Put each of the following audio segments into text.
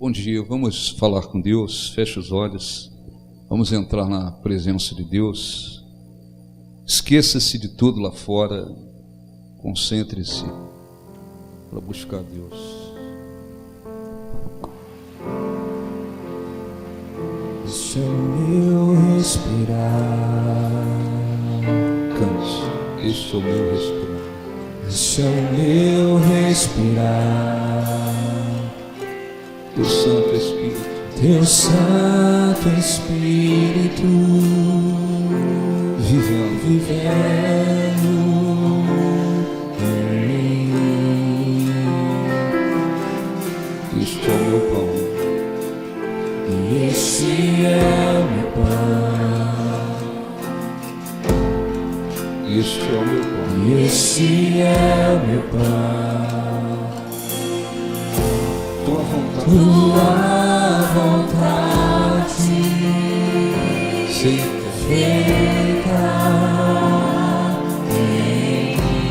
Bom dia, vamos falar com Deus, feche os olhos, vamos entrar na presença de Deus. Esqueça-se de tudo lá fora, concentre-se para buscar Deus. Deixa o meu respirar, Cante, este é o meu respirar. deixa o meu respirar, Teu Santo Espírito, Teu Santo Espírito vivendo em mim. este é o meu pão, E esse é o meu pão, este é o meu pão. e esse é o meu pão. Tua vontade, Tua vontade seja feita em mim.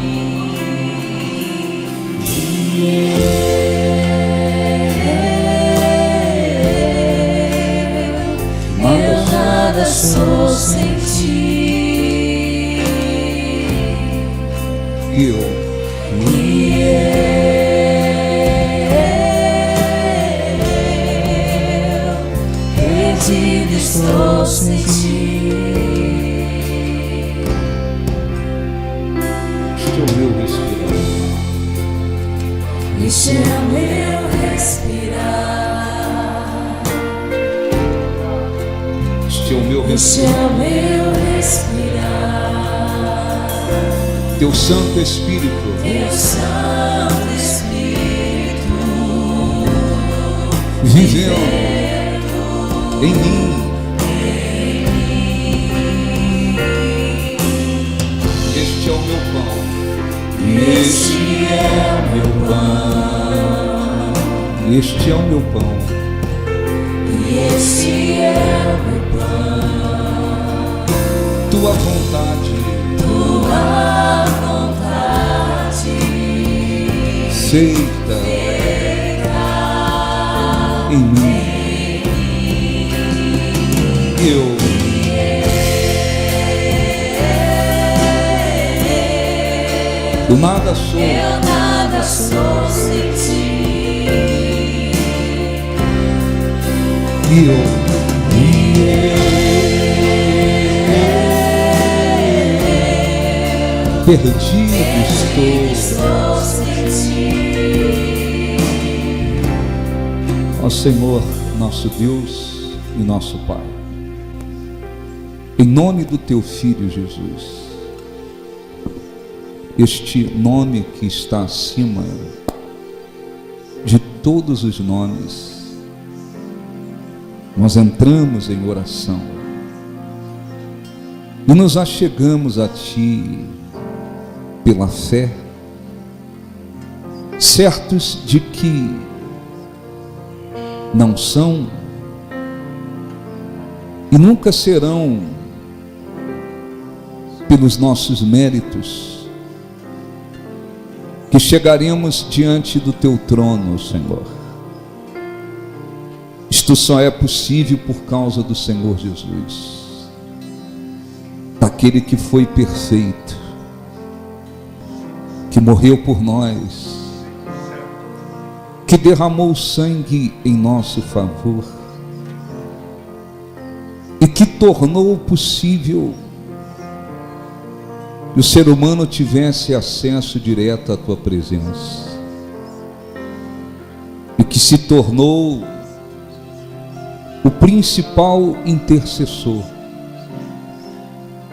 Eu nada sou sem ti. eu. Perdido estou sem ti. Este é o meu respirar, Este é o meu respirar. este é o meu Este respirar. é o meu respirar. Teu Santo Espírito Teu Santo Espírito vivendo em mim. Este é o meu pão, Este é o meu pão. este é o meu pão. Este é o meu pão. Tua vontade Tua vontade feita em mim. Eu nada sou, Eu nada sou sem ti. perdido Estou sem ti. estou, ó Senhor, nosso Deus e nosso Pai. Em nome do Teu Filho Jesus, este nome que está acima de todos os nomes, nós entramos em oração e nos achegamos a Ti pela fé, certos de que não são e nunca serão pelos nossos méritos que chegaremos diante do Teu trono, Senhor. Isto só é possível por causa do Senhor Jesus, daquele que foi perfeito, que morreu por nós, que derramou sangue em nosso favor e que tornou possível que o ser humano tivesse acesso direto à Tua presença e que se tornou o principal intercessor,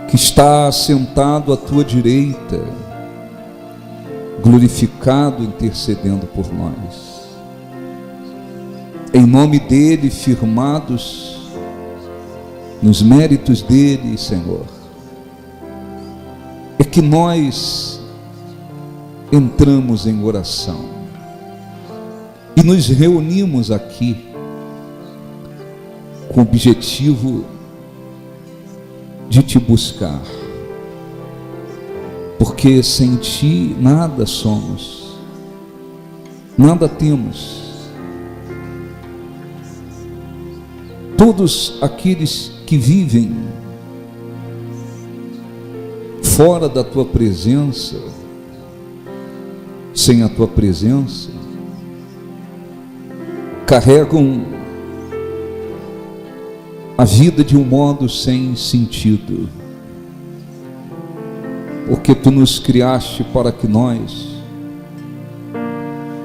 que está sentado à Tua direita, glorificado, intercedendo por nós. Em nome dele, firmados nos méritos dele, Senhor, é que nós entramos em oração e nos reunimos aqui com o objetivo de Te buscar, porque sem Ti nada somos, nada temos. todos aqueles que vivem fora da tua presença, sem a tua presença, carregam a vida de um modo sem sentido, porque tu nos criaste para que nós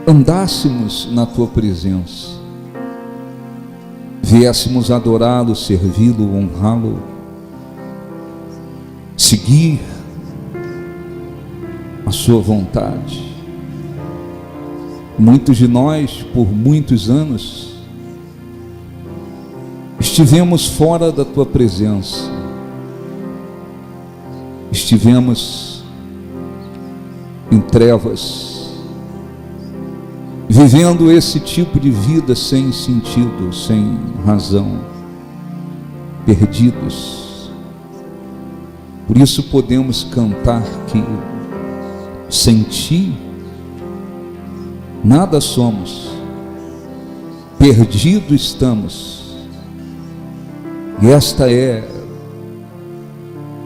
andássemos na tua presença, viéssemos adorá-lo, servi-lo, honrá-lo, seguir a sua vontade. Muitos de nós, por muitos anos, estivemos fora da tua presença, estivemos em trevas, vivendo esse tipo de vida sem sentido, sem razão, perdidos. Por isso podemos cantar que sem ti nada somos, perdidos estamos. E esta é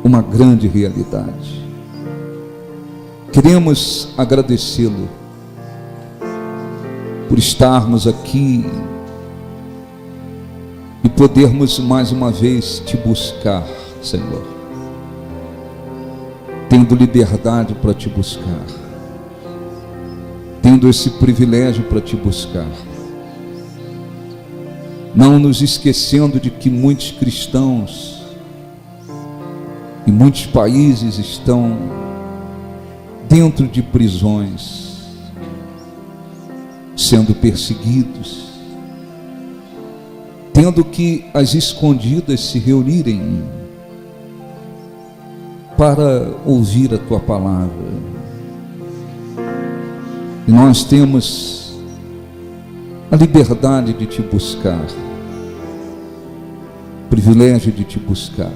uma grande realidade. Queremos agradecê-lo por estarmos aqui e podermos mais uma vez te buscar, Senhor, tendo liberdade para te buscar, tendo esse privilégio para te buscar, não nos esquecendo de que muitos cristãos em muitos países estão dentro de prisões, sendo perseguidos, tendo que às escondidas se reunirem para ouvir a tua palavra. E nós temos a liberdade de te buscar, o privilégio de te buscar.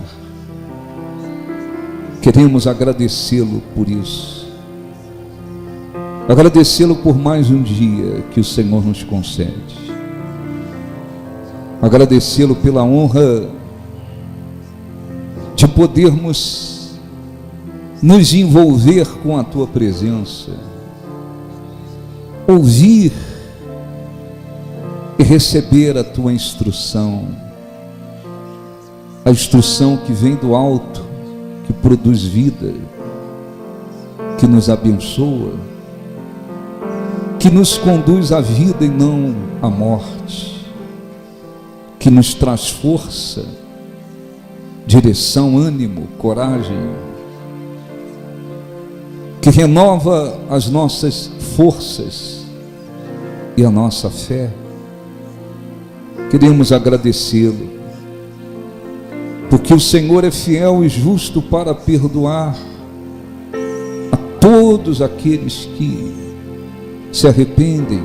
Queremos agradecê-lo por isso, agradecê-lo por mais um dia que o Senhor nos concede, agradecê-lo pela honra de podermos nos envolver com a tua presença, ouvir e receber a tua instrução, a instrução que vem do alto, que produz vida, que nos abençoa, que nos conduz à vida e não à morte, que nos traz força, direção, ânimo, coragem, que renova as nossas forças e a nossa fé. Queremos agradecê-lo, porque o Senhor é fiel e justo para perdoar a todos aqueles que se arrependem,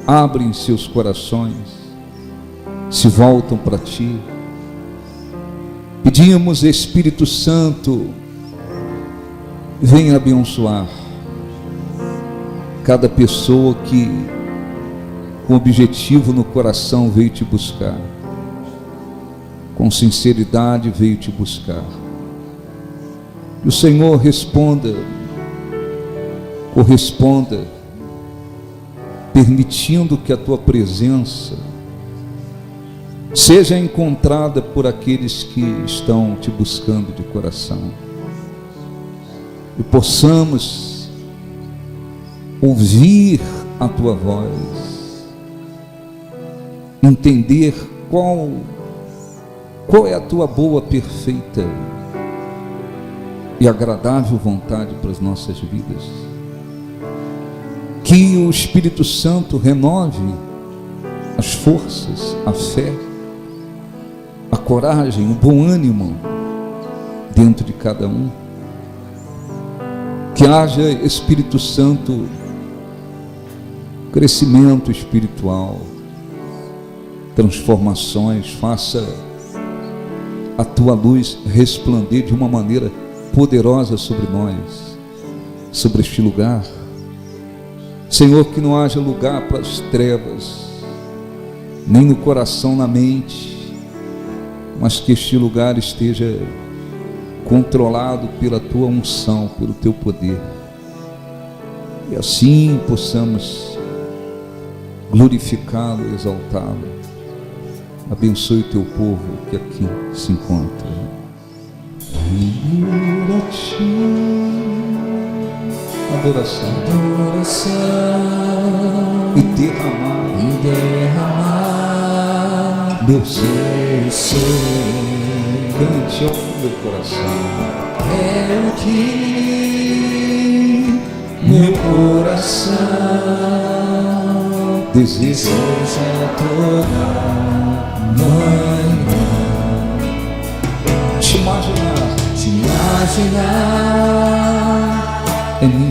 abrem seus corações, se voltam para ti. Pedimos, Espírito Santo, venha abençoar cada pessoa que com objetivo no coração veio te buscar, com sinceridade veio te buscar. E o Senhor corresponda, permitindo que a tua presença seja encontrada por aqueles que estão te buscando de coração, e possamos ouvir a tua voz, entender qual é a tua boa, perfeita e agradável vontade para as nossas vidas. Que o Espírito Santo renove as forças, a fé, a coragem, o bom ânimo dentro de cada um. Que haja, Espírito Santo, crescimento espiritual, transformações, faça a tua luz resplandecer de uma maneira poderosa sobre nós, sobre este lugar. Senhor, que não haja lugar para as trevas, nem no coração, na mente, mas que este lugar esteja controlado pela tua unção, pelo teu poder, e assim possamos glorificá-lo, exaltá-lo. Abençoe o teu povo que aqui se encontra. Adoração e derramar meu ser, cante ao meu coração. É o que meu coração deseja toda manhã. Te imaginar é me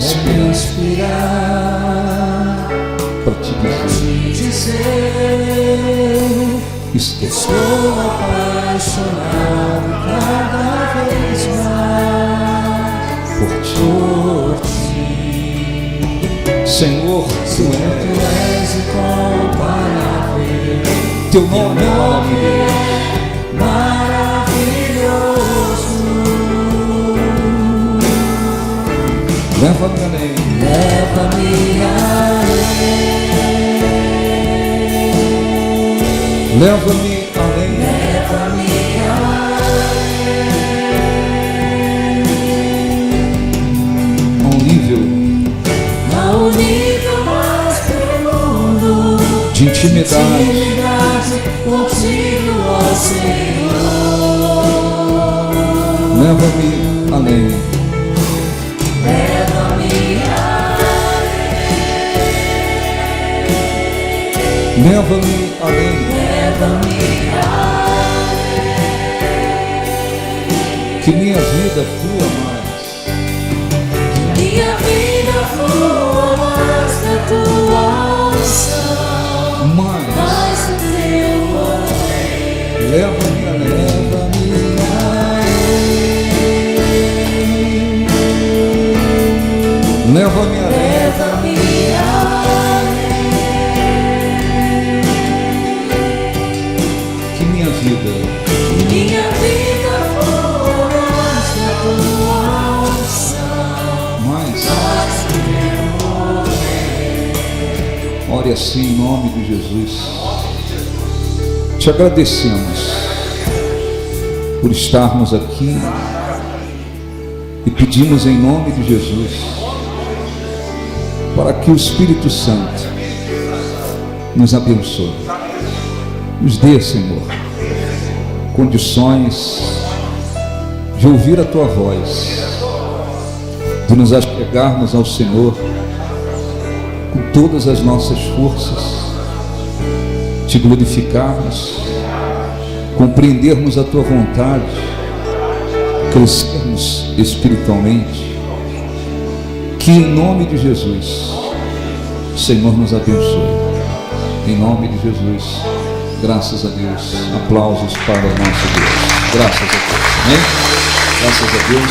inspirar para te dizer estou apaixonado cada vez mais por ti. Senhor, tu és incomparável, teu nome é maravilhoso. Leva-me além, leva-me além, a um nível mais profundo de intimidade contigo, ó Senhor. Leva-me além, leva-me além, que minha vida flua mais, da tua unção, mais do teu poder. Leva-me além, leva-me além, que minha vida mais da tua unção, mais do teu poder. Ore assim em nome de Jesus. Te agradecemos por estarmos aqui e pedimos em nome de Jesus para que o Espírito Santo nos abençoe, nos dê, Senhor, condições de ouvir a tua voz, de nos achegarmos ao Senhor com todas as nossas forças, te glorificarmos, compreendermos a tua vontade, crescermos espiritualmente. Que em nome de Jesus, Senhor, nos abençoe. Em nome de Jesus, graças a Deus. Aplausos para o nosso Deus. Graças a Deus. Amém? Graças a Deus.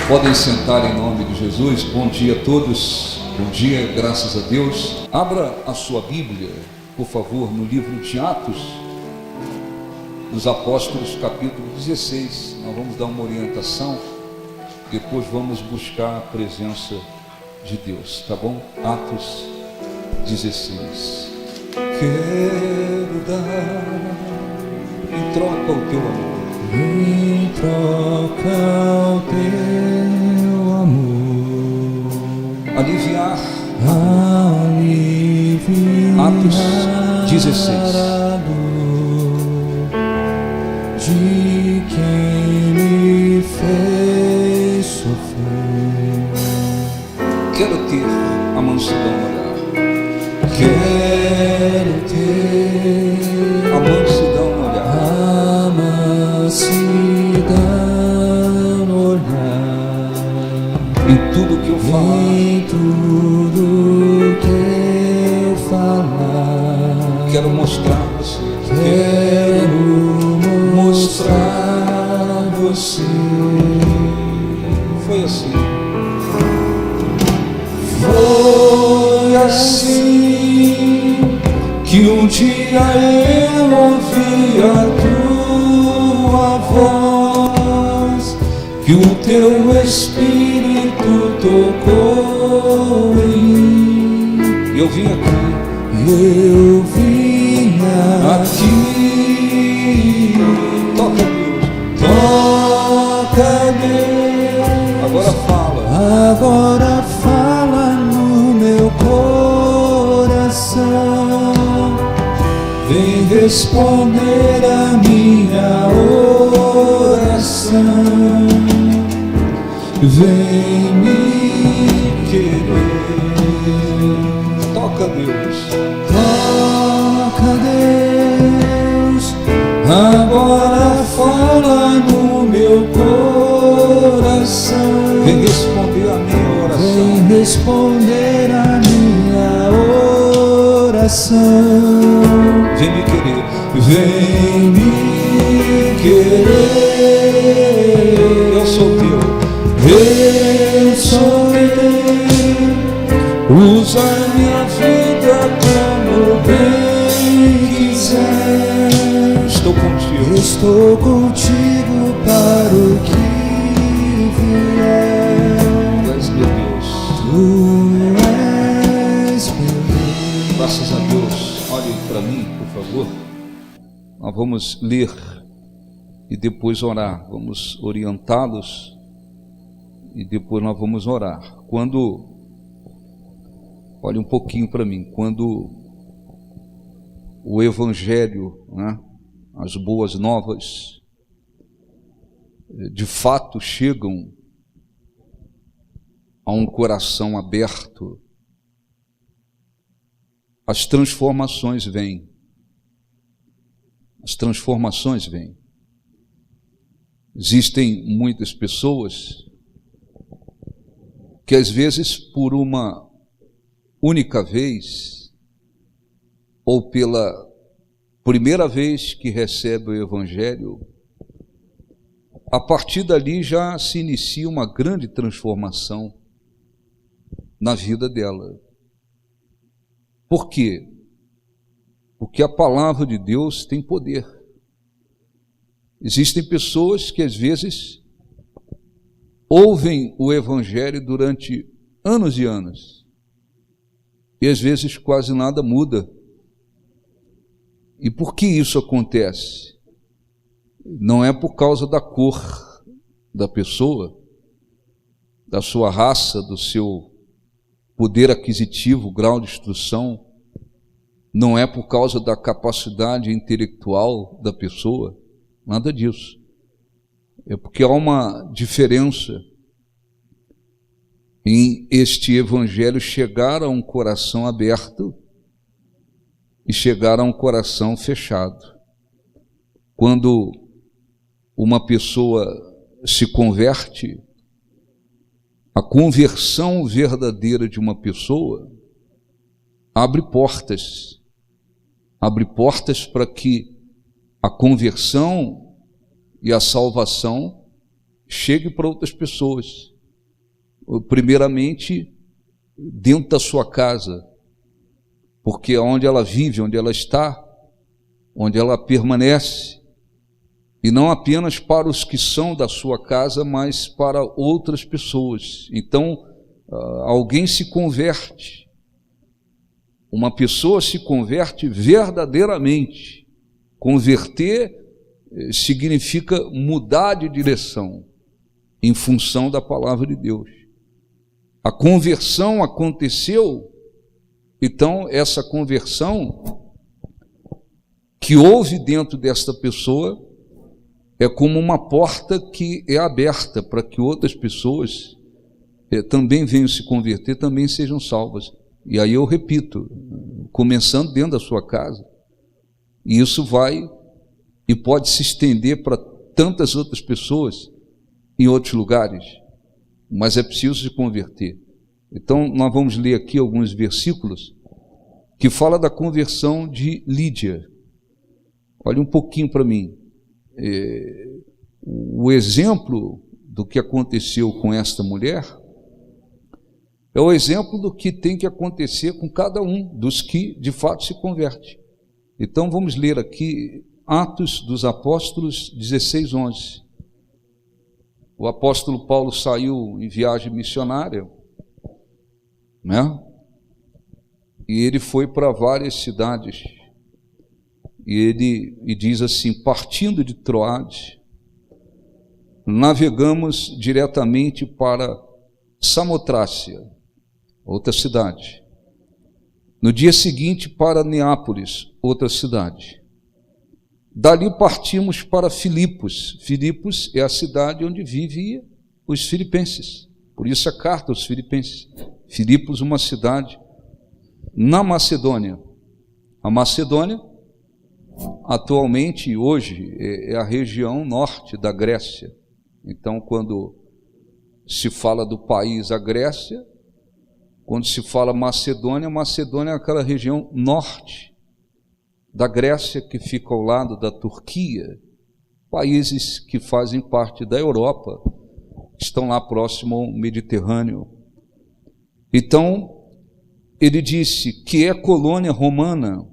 Podem sentar em nome de Jesus. Bom dia a todos. Bom dia, graças a Deus. Abra a sua Bíblia, por favor, no livro de Atos dos Apóstolos, capítulo 16. Nós vamos dar uma orientação. Depois vamos buscar a presença de Deus, tá bom? Atos 16. Quero dar em troca o teu amor, em troca o teu amor, aliviar. Atos 16. De quem me fez sofrer, quero ter a mansidão no olhar, quero ter a mansidão no olhar, a mansidão no olhar, em tudo que eu falar, em tudo que eu falar, quero mostrar você, quero mostrar você. Foi assim. Foi assim que um dia eu ouvi a tua voz, que o teu Espírito tocou em mim. Eu vim aqui, eu vim aqui. Toca Deus, toca Deus. Agora fala no meu coração. Vem responder a minha oração. Vem me querer. Toca Deus, toca Deus. Agora fala no meu coração. Vem responder a minha oração. Vem responder a minha oração. Vem me querer. Vem me querer. Eu sou teu. Eu sou teu. Usa minha vida como bem quiser. Estou contigo. Estou contigo para o que vier. Tu és meu Deus. Tu és meu Deus. Graças a Deus. Olhe para mim, por favor. Nós vamos ler e depois orar. Vamos orientá-los e depois nós vamos orar. Olhe um pouquinho para mim. Quando o Evangelho, né, as boas novas, de fato chegam a um coração aberto, as transformações vêm. As transformações vêm. Existem muitas pessoas que às vezes por uma única vez ou pela primeira vez que recebe o Evangelho, a partir dali já se inicia uma grande transformação na vida dela. Por quê? Porque a palavra de Deus tem poder. Existem pessoas que às vezes ouvem o Evangelho durante anos e anos, e às vezes quase nada muda. E por que isso acontece? Não é por causa da cor da pessoa, da sua raça, do seu poder aquisitivo, grau de instrução, não é por causa da capacidade intelectual da pessoa, nada disso. É porque há uma diferença em este Evangelho chegar a um coração aberto e chegar a um coração fechado. Quando uma pessoa se converte, a conversão verdadeira de uma pessoa abre portas para que a conversão e a salvação chegue para outras pessoas. Primeiramente, dentro da sua casa, porque onde ela vive, onde ela está, onde ela permanece, e não apenas para os que são da sua casa, mas para outras pessoas. Então, alguém se converte, uma pessoa se converte verdadeiramente. Converter significa mudar de direção em função da palavra de Deus. A conversão aconteceu, então essa conversão que houve dentro desta pessoa é como uma porta que é aberta para que outras pessoas também venham se converter, também sejam salvas. E aí eu repito, começando dentro da sua casa, e isso vai e pode se estender para tantas outras pessoas em outros lugares, mas é preciso se converter. Então nós vamos ler aqui alguns versículos que falam da conversão de Lídia. Olha um pouquinho para mim. O exemplo do que aconteceu com esta mulher é o exemplo do que tem que acontecer com cada um dos que de fato se converte. Então vamos ler aqui Atos dos Apóstolos 16:11. O apóstolo Paulo saiu em viagem missionária, né? E ele foi para várias cidades. E diz assim: partindo de Troade, navegamos diretamente para Samotrácia, outra cidade. No dia seguinte para Neápolis, outra cidade. Dali partimos para Filipos. Filipos é a cidade onde vivem os filipenses. Por isso a carta aos filipenses. Filipos, uma cidade na Macedônia. A Macedônia, atualmente, hoje, é a região norte da Grécia. Então, quando se fala do país a Grécia, quando se fala Macedônia, Macedônia é aquela região norte da Grécia, que fica ao lado da Turquia, países que fazem parte da Europa, estão lá próximo ao Mediterrâneo. Então, ele disse que é colônia romana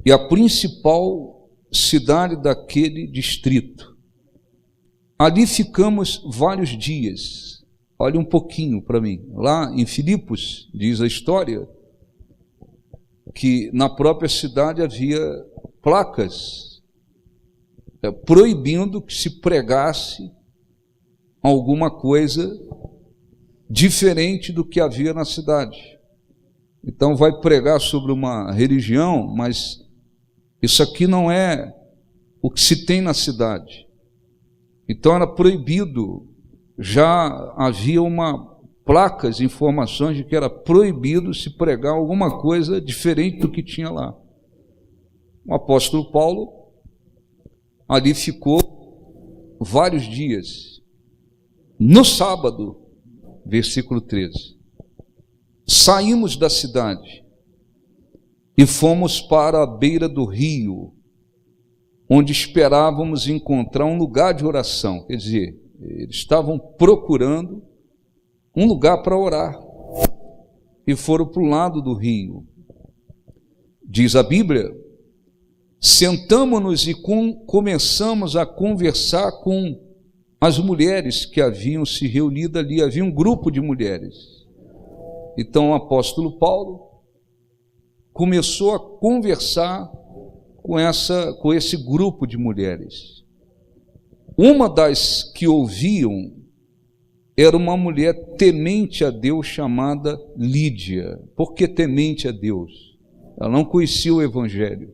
e a principal cidade daquele distrito. Ali ficamos vários dias. Olha um pouquinho para mim. Lá em Filipos, diz a história, que na própria cidade havia placas proibindo que se pregasse alguma coisa diferente do que havia na cidade. Então vai pregar sobre uma religião, mas isso aqui não é o que se tem na cidade. Então era proibido, já havia placas, informações de que era proibido se pregar alguma coisa diferente do que tinha lá. O apóstolo Paulo ali ficou vários dias. No sábado, versículo 13, saímos da cidade e fomos para a beira do rio, onde esperávamos encontrar um lugar de oração. Quer dizer, eles estavam procurando um lugar para orar e foram para o lado do rio. Diz a Bíblia: sentamo-nos e começamos a conversar com as mulheres que haviam se reunido ali. Havia um grupo de mulheres. Então o apóstolo Paulo começou a conversar com esse grupo de mulheres. Uma das que ouviam era uma mulher temente a Deus chamada Lídia. Por que temente a Deus? Ela não conhecia o Evangelho.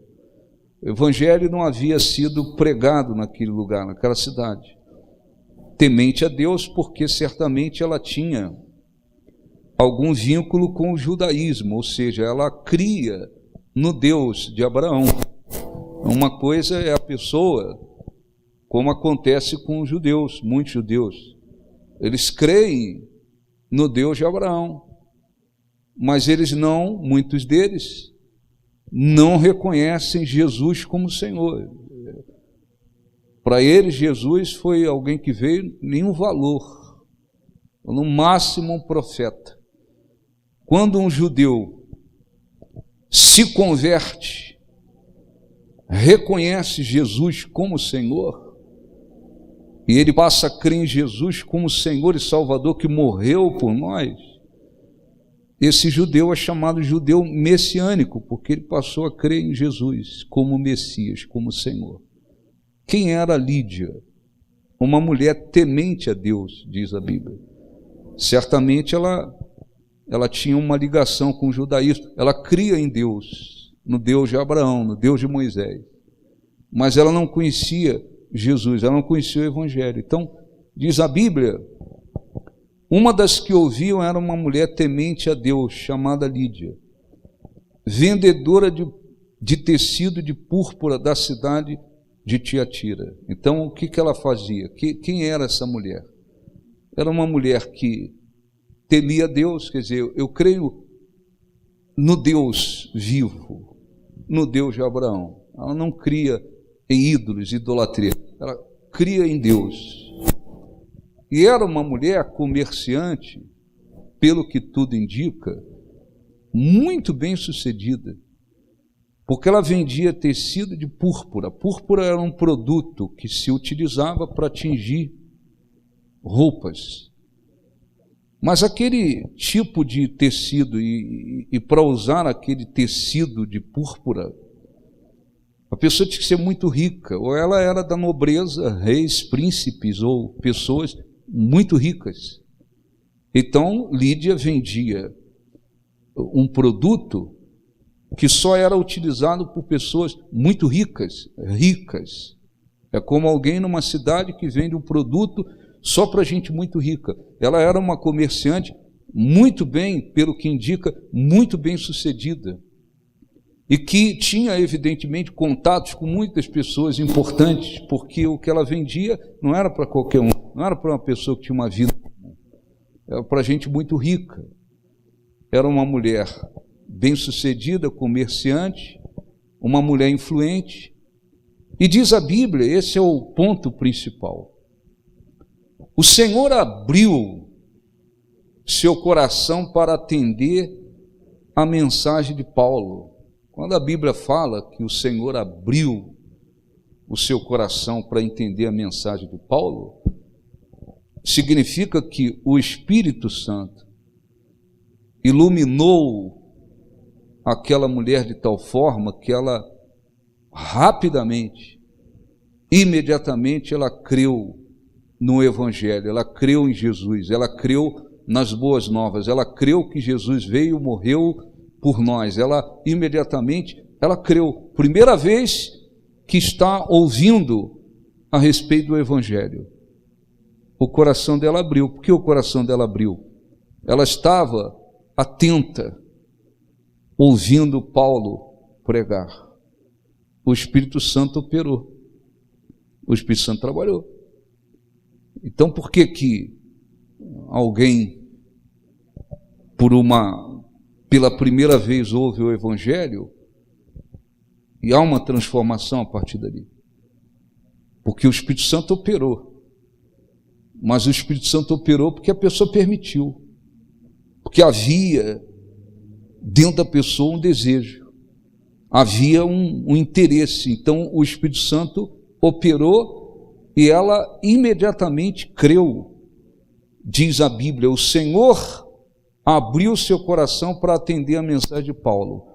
O Evangelho não havia sido pregado naquele lugar, naquela cidade. Temente a Deus porque certamente ela tinha algum vínculo com o judaísmo, ou seja, ela cria no Deus de Abraão. Uma coisa é a pessoa, como acontece com os judeus, muitos judeus. Eles creem no Deus de Abraão, mas muitos deles, não reconhecem Jesus como Senhor. Para eles, Jesus foi alguém que veio nenhum valor, no máximo um profeta. Quando um judeu se converte, reconhece Jesus como Senhor, e ele passa a crer em Jesus como Senhor e Salvador que morreu por nós, esse judeu é chamado judeu messiânico, porque ele passou a crer em Jesus como Messias, como Senhor. Quem era Lídia? Uma mulher temente a Deus, diz a Bíblia. Certamente ela tinha uma ligação com o judaísmo, ela cria em Deus, no Deus de Abraão, no Deus de Moisés, mas ela não conhecia Jesus, ela não conhecia o Evangelho. Então, diz a Bíblia, uma das que ouviam era uma mulher temente a Deus, chamada Lídia, vendedora de tecido de púrpura da cidade de Tiatira. Então, o que ela fazia? Quem era essa mulher? Era uma mulher que temia Deus, quer dizer, eu creio no Deus vivo, no Deus de Abraão. Ela não cria em ídolos, idolatria, ela cria em Deus. E era uma mulher comerciante, pelo que tudo indica, muito bem sucedida. porque ela vendia tecido de púrpura. Púrpura era um produto que se utilizava para tingir roupas. Mas aquele tipo de tecido, e para usar aquele tecido de púrpura, a pessoa tinha que ser muito rica, ou ela era da nobreza, reis, príncipes, ou pessoas muito ricas. Então, Lídia vendia um produto que só era utilizado por pessoas muito ricas. É como alguém numa cidade que vende um produto só para gente muito rica. Ela era uma comerciante muito bem, pelo que indica, muito bem sucedida. E que tinha, evidentemente, contatos com muitas pessoas importantes, porque o que ela vendia não era para qualquer um, não era para uma pessoa que tinha uma vida comum, era para gente muito rica. Era uma mulher bem-sucedida, comerciante, uma mulher influente. E diz a Bíblia, esse é o ponto principal, o Senhor abriu seu coração para atender a mensagem de Paulo. Quando a Bíblia fala que o Senhor abriu o seu coração para entender a mensagem de Paulo, significa que o Espírito Santo iluminou aquela mulher de tal forma que ela rapidamente, imediatamente, ela creu no Evangelho, ela creu em Jesus, ela creu nas boas novas, ela creu que Jesus veio, morreu por nós, ela imediatamente, ela creu, primeira vez que está ouvindo a respeito do Evangelho, o coração dela abriu. Por que o coração dela abriu? Ela estava atenta, ouvindo Paulo pregar. O Espírito Santo operou, o Espírito Santo trabalhou. Então, por que alguém, pela primeira vez ouve o Evangelho e há uma transformação a partir dali? Porque o Espírito Santo operou. Mas o Espírito Santo operou porque a pessoa permitiu. Porque havia dentro da pessoa um desejo. Havia um interesse. Então, o Espírito Santo operou e ela imediatamente creu. Diz a Bíblia, o Senhor abriu seu coração para atender a mensagem de Paulo,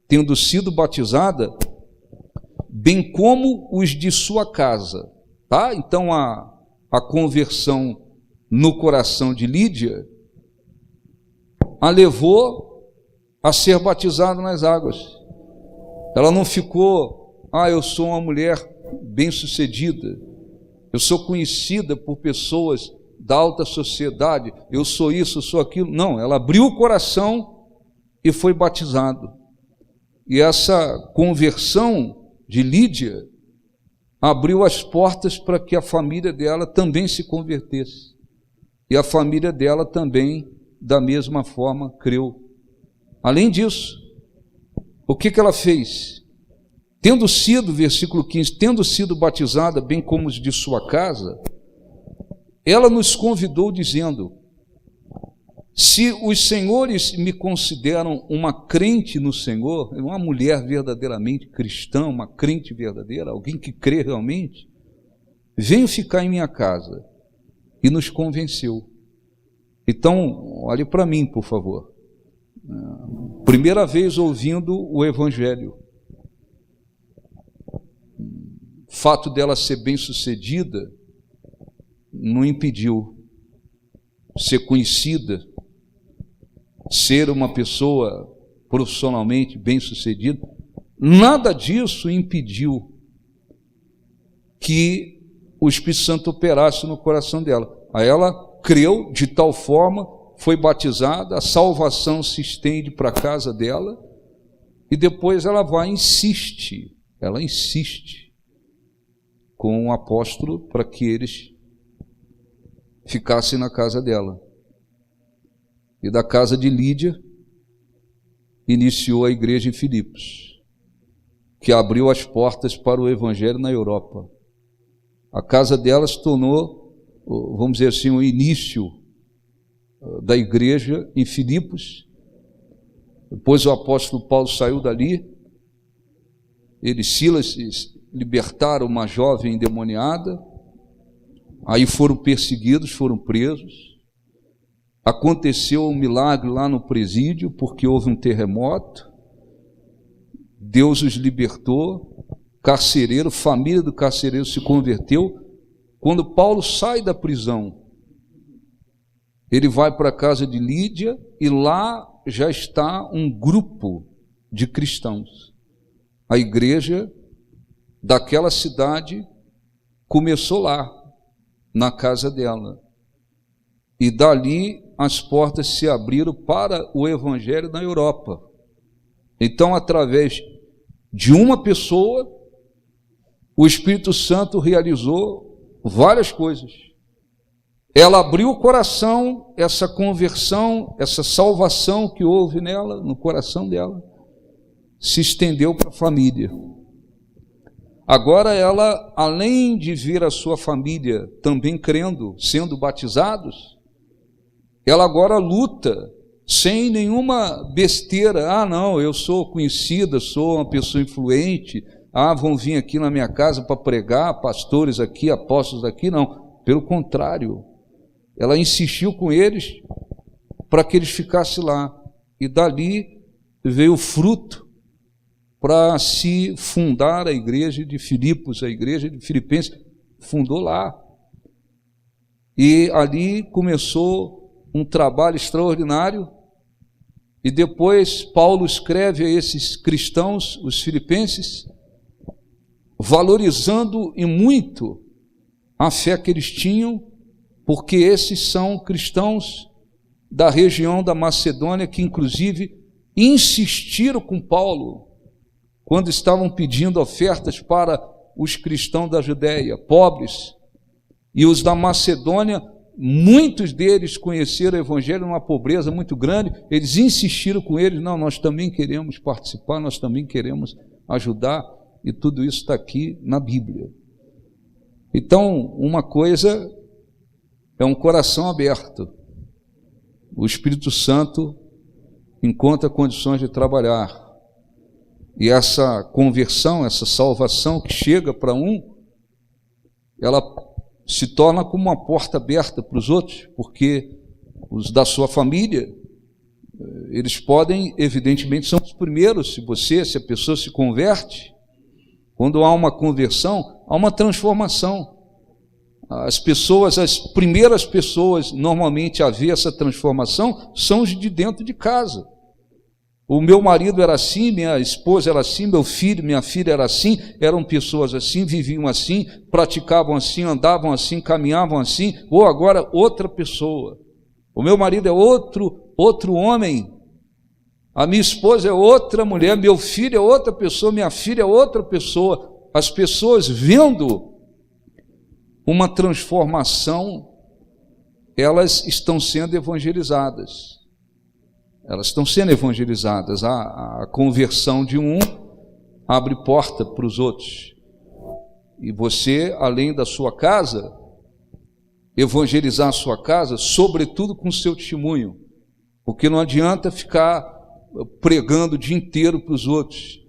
tendo sido batizada, bem como os de sua casa. Tá? Então a conversão no coração de Lídia a levou a ser batizada nas águas. Ela não ficou, eu sou uma mulher bem-sucedida, eu sou conhecida por pessoas da alta sociedade, eu sou isso, eu sou aquilo. Não, ela abriu o coração e foi batizado. E essa conversão de Lídia abriu as portas para que a família dela também se convertesse. E a família dela também, da mesma forma, creu. Além disso, o que ela fez? Tendo sido, versículo 15, tendo sido batizada, bem como os de sua casa, ela nos convidou dizendo, se os senhores me consideram uma crente no Senhor, uma mulher verdadeiramente cristã, uma crente verdadeira, alguém que crê realmente, venham ficar em minha casa. E nos convenceu. Então, olhe para mim, por favor. Primeira vez ouvindo o Evangelho. O fato dela ser bem-sucedida não impediu ser conhecida, ser uma pessoa profissionalmente bem-sucedida. Nada disso impediu que o Espírito Santo operasse no coração dela. Aí ela creu de tal forma, foi batizada, a salvação se estende para a casa dela, e depois ela insiste com o apóstolo para que eles ficassem na casa dela. E da casa de Lídia iniciou a igreja em Filipos, que abriu as portas para o Evangelho na Europa. A casa dela se tornou, vamos dizer assim, o início da igreja em Filipos. Depois o apóstolo Paulo saiu dali Silas libertaram uma jovem endemoniada, aí foram perseguidos, foram presos. Aconteceu um milagre lá no presídio, porque houve um terremoto. Deus os libertou. Carcereiro, família do carcereiro se converteu. Quando Paulo sai da prisão, ele vai para a casa de Lídia e lá já está um grupo de cristãos. A igreja daquela cidade começou lá, na casa dela. E dali as portas se abriram para o evangelho na Europa. Então, através de uma pessoa, o Espírito Santo realizou várias coisas. Ela abriu o coração, essa conversão, essa salvação que houve nela, no coração dela, se estendeu para a família. Agora ela, além de ver a sua família também crendo, sendo batizados, ela agora luta sem nenhuma besteira. Ah, não, eu sou conhecida, sou uma pessoa influente, vão vir aqui na minha casa para pregar, pastores aqui, apóstolos aqui. Não, pelo contrário, ela insistiu com eles para que eles ficassem lá, e dali veio o fruto para se fundar a igreja de Filipos, a igreja de Filipenses, fundou lá. E ali começou um trabalho extraordinário, e depois Paulo escreve a esses cristãos, os filipenses, valorizando e muito a fé que eles tinham, porque esses são cristãos da região da Macedônia que inclusive insistiram com Paulo quando estavam pedindo ofertas para os cristãos da Judéia, pobres, e os da Macedônia, muitos deles conheceram o evangelho numa pobreza muito grande. Eles insistiram com eles: não, nós também queremos participar, nós também queremos ajudar, e tudo isso está aqui na Bíblia. Então, uma coisa é um coração aberto. O Espírito Santo encontra condições de trabalhar. E essa conversão, essa salvação que chega para um, ela se torna como uma porta aberta para os outros, porque os da sua família, eles podem, evidentemente, são os primeiros. Se a pessoa se converte, quando há uma conversão, há uma transformação. As primeiras pessoas normalmente a ver essa transformação são os de dentro de casa. O meu marido era assim, minha esposa era assim, meu filho, minha filha era assim, eram pessoas assim, viviam assim, praticavam assim, andavam assim, caminhavam assim, ou agora outra pessoa. O meu marido é outro homem, a minha esposa é outra mulher, meu filho é outra pessoa, minha filha é outra pessoa. As pessoas vendo uma transformação, elas estão sendo evangelizadas. Elas estão sendo evangelizadas. A conversão de um abre porta para os outros. E você, além da sua casa, evangelizar a sua casa, sobretudo com o seu testemunho. Porque não adianta ficar pregando o dia inteiro para os outros,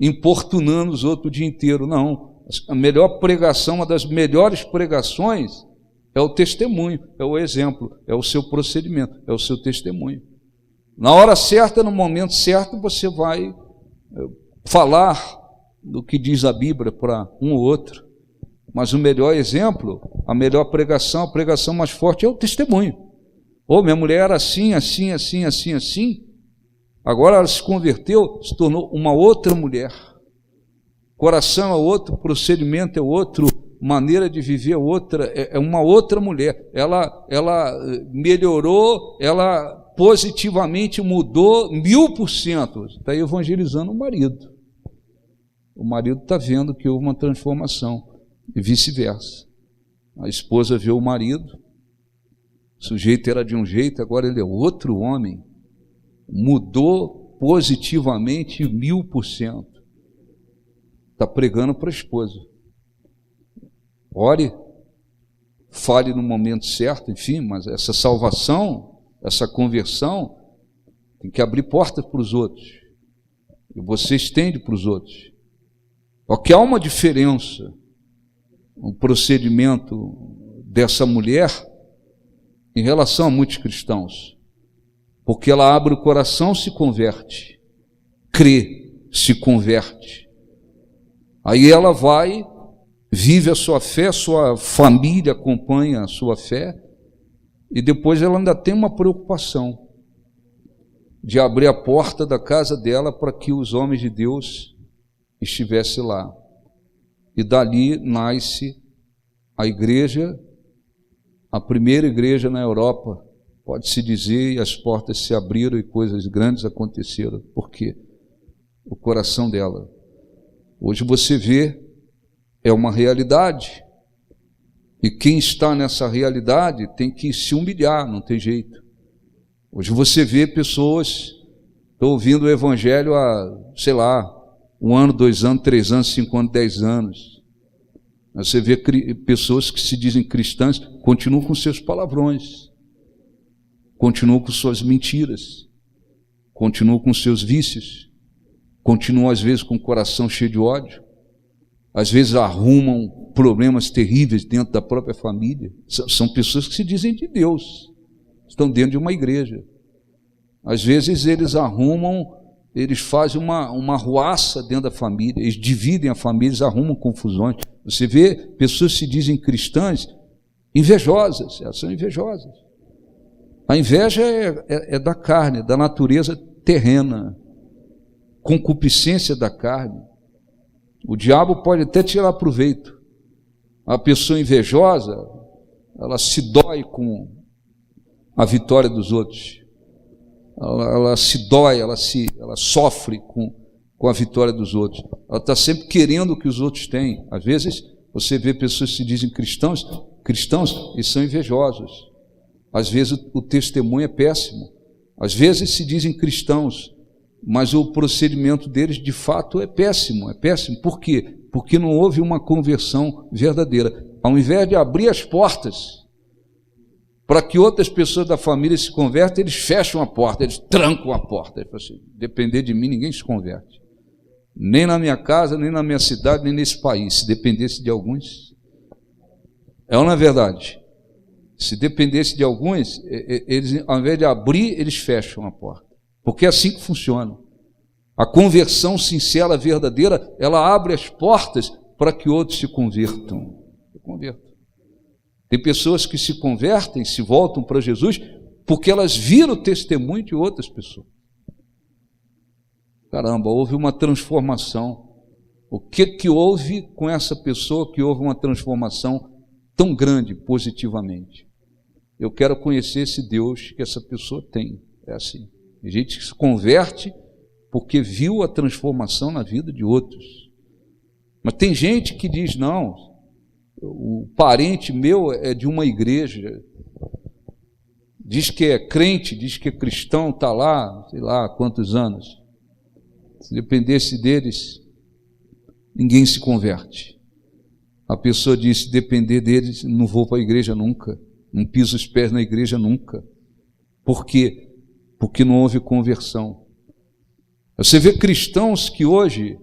importunando os outros o dia inteiro. Não. A melhor pregação, uma das melhores pregações, é o testemunho, é o exemplo, é o seu procedimento, é o seu testemunho. Na hora certa, no momento certo, você vai falar do que diz a Bíblia para um ou outro. Mas o melhor exemplo, a melhor pregação, a pregação mais forte é o testemunho. Minha mulher era assim, assim, assim, assim, assim. Agora ela se converteu, se tornou uma outra mulher. Coração é outro, procedimento é outro, maneira de viver é outra, é uma outra mulher. Ela melhorou, ela positivamente mudou 1000%. Está evangelizando o marido. O marido está vendo que houve uma transformação, e vice-versa. A esposa vê o marido, o sujeito era de um jeito, agora ele é outro homem. Mudou positivamente 1000%. Está pregando para a esposa. Ore, fale no momento certo, enfim, mas essa salvação, essa conversão, tem que abrir portas para os outros. E você estende para os outros. Só que há uma diferença no procedimento dessa mulher em relação a muitos cristãos, porque ela abre o coração, se converte, crê, se converte. Aí ela vai, vive a sua fé, sua família acompanha a sua fé, e depois ela ainda tem uma preocupação de abrir a porta da casa dela para que os homens de Deus estivessem lá. E dali nasce a igreja, a primeira igreja na Europa, pode-se dizer, e as portas se abriram e coisas grandes aconteceram. Por quê? O coração dela. Hoje você vê, é uma realidade. E quem está nessa realidade tem que se humilhar, não tem jeito. Hoje você vê pessoas, estou ouvindo o evangelho há, sei lá, 1 ano, 2 anos, 3 anos, 5 anos, 10 anos. Você vê pessoas que se dizem cristãs, continuam com seus palavrões, continuam com suas mentiras, continuam com seus vícios, continuam às vezes com o coração cheio de ódio, às vezes arrumam problemas terríveis dentro da própria família. São pessoas que se dizem de Deus, estão dentro de uma igreja. Às vezes eles arrumam, eles fazem uma arruaça dentro da família, eles dividem a família, eles arrumam confusões. Você vê pessoas que se dizem cristãs invejosas, elas são invejosas. A inveja é da carne, da natureza terrena, concupiscência da carne. O diabo pode até tirar proveito. A pessoa invejosa, ela se dói com a vitória dos outros. Ela se dói, ela sofre com a vitória dos outros. Ela está sempre querendo o que os outros têm. Às vezes você vê pessoas que se dizem cristãos e são invejosos. Às vezes o testemunho é péssimo. Às vezes se dizem cristãos, mas o procedimento deles de fato é péssimo. É péssimo. Por quê? Porque não houve uma conversão verdadeira. Ao invés de abrir as portas para que outras pessoas da família se convertam, eles fecham a porta, eles trancam a porta. Eles falam assim, depender de mim, ninguém se converte. Nem na minha casa, nem na minha cidade, nem nesse país. Se dependesse de alguns, é ou não é verdade? Se dependesse de alguns, eles, ao invés de abrir, eles fecham a porta. Porque é assim que funciona. A conversão sincera, verdadeira, ela abre as portas para que outros se convertam. Tem pessoas que se convertem, se voltam para Jesus, porque elas viram o testemunho de outras pessoas. Caramba, houve uma transformação. O que houve com essa pessoa que houve uma transformação tão grande positivamente? Eu quero conhecer esse Deus que essa pessoa tem. É assim. Tem gente que se converte porque viu a transformação na vida de outros. Mas tem gente que diz, não, o parente meu é de uma igreja, diz que é crente, diz que é cristão, está lá, sei lá, há quantos anos. Se dependesse deles, ninguém se converte. A pessoa diz, se depender deles, não vou para a igreja nunca, não piso os pés na igreja nunca. Por quê? Porque não houve conversão. Você vê cristãos que hoje,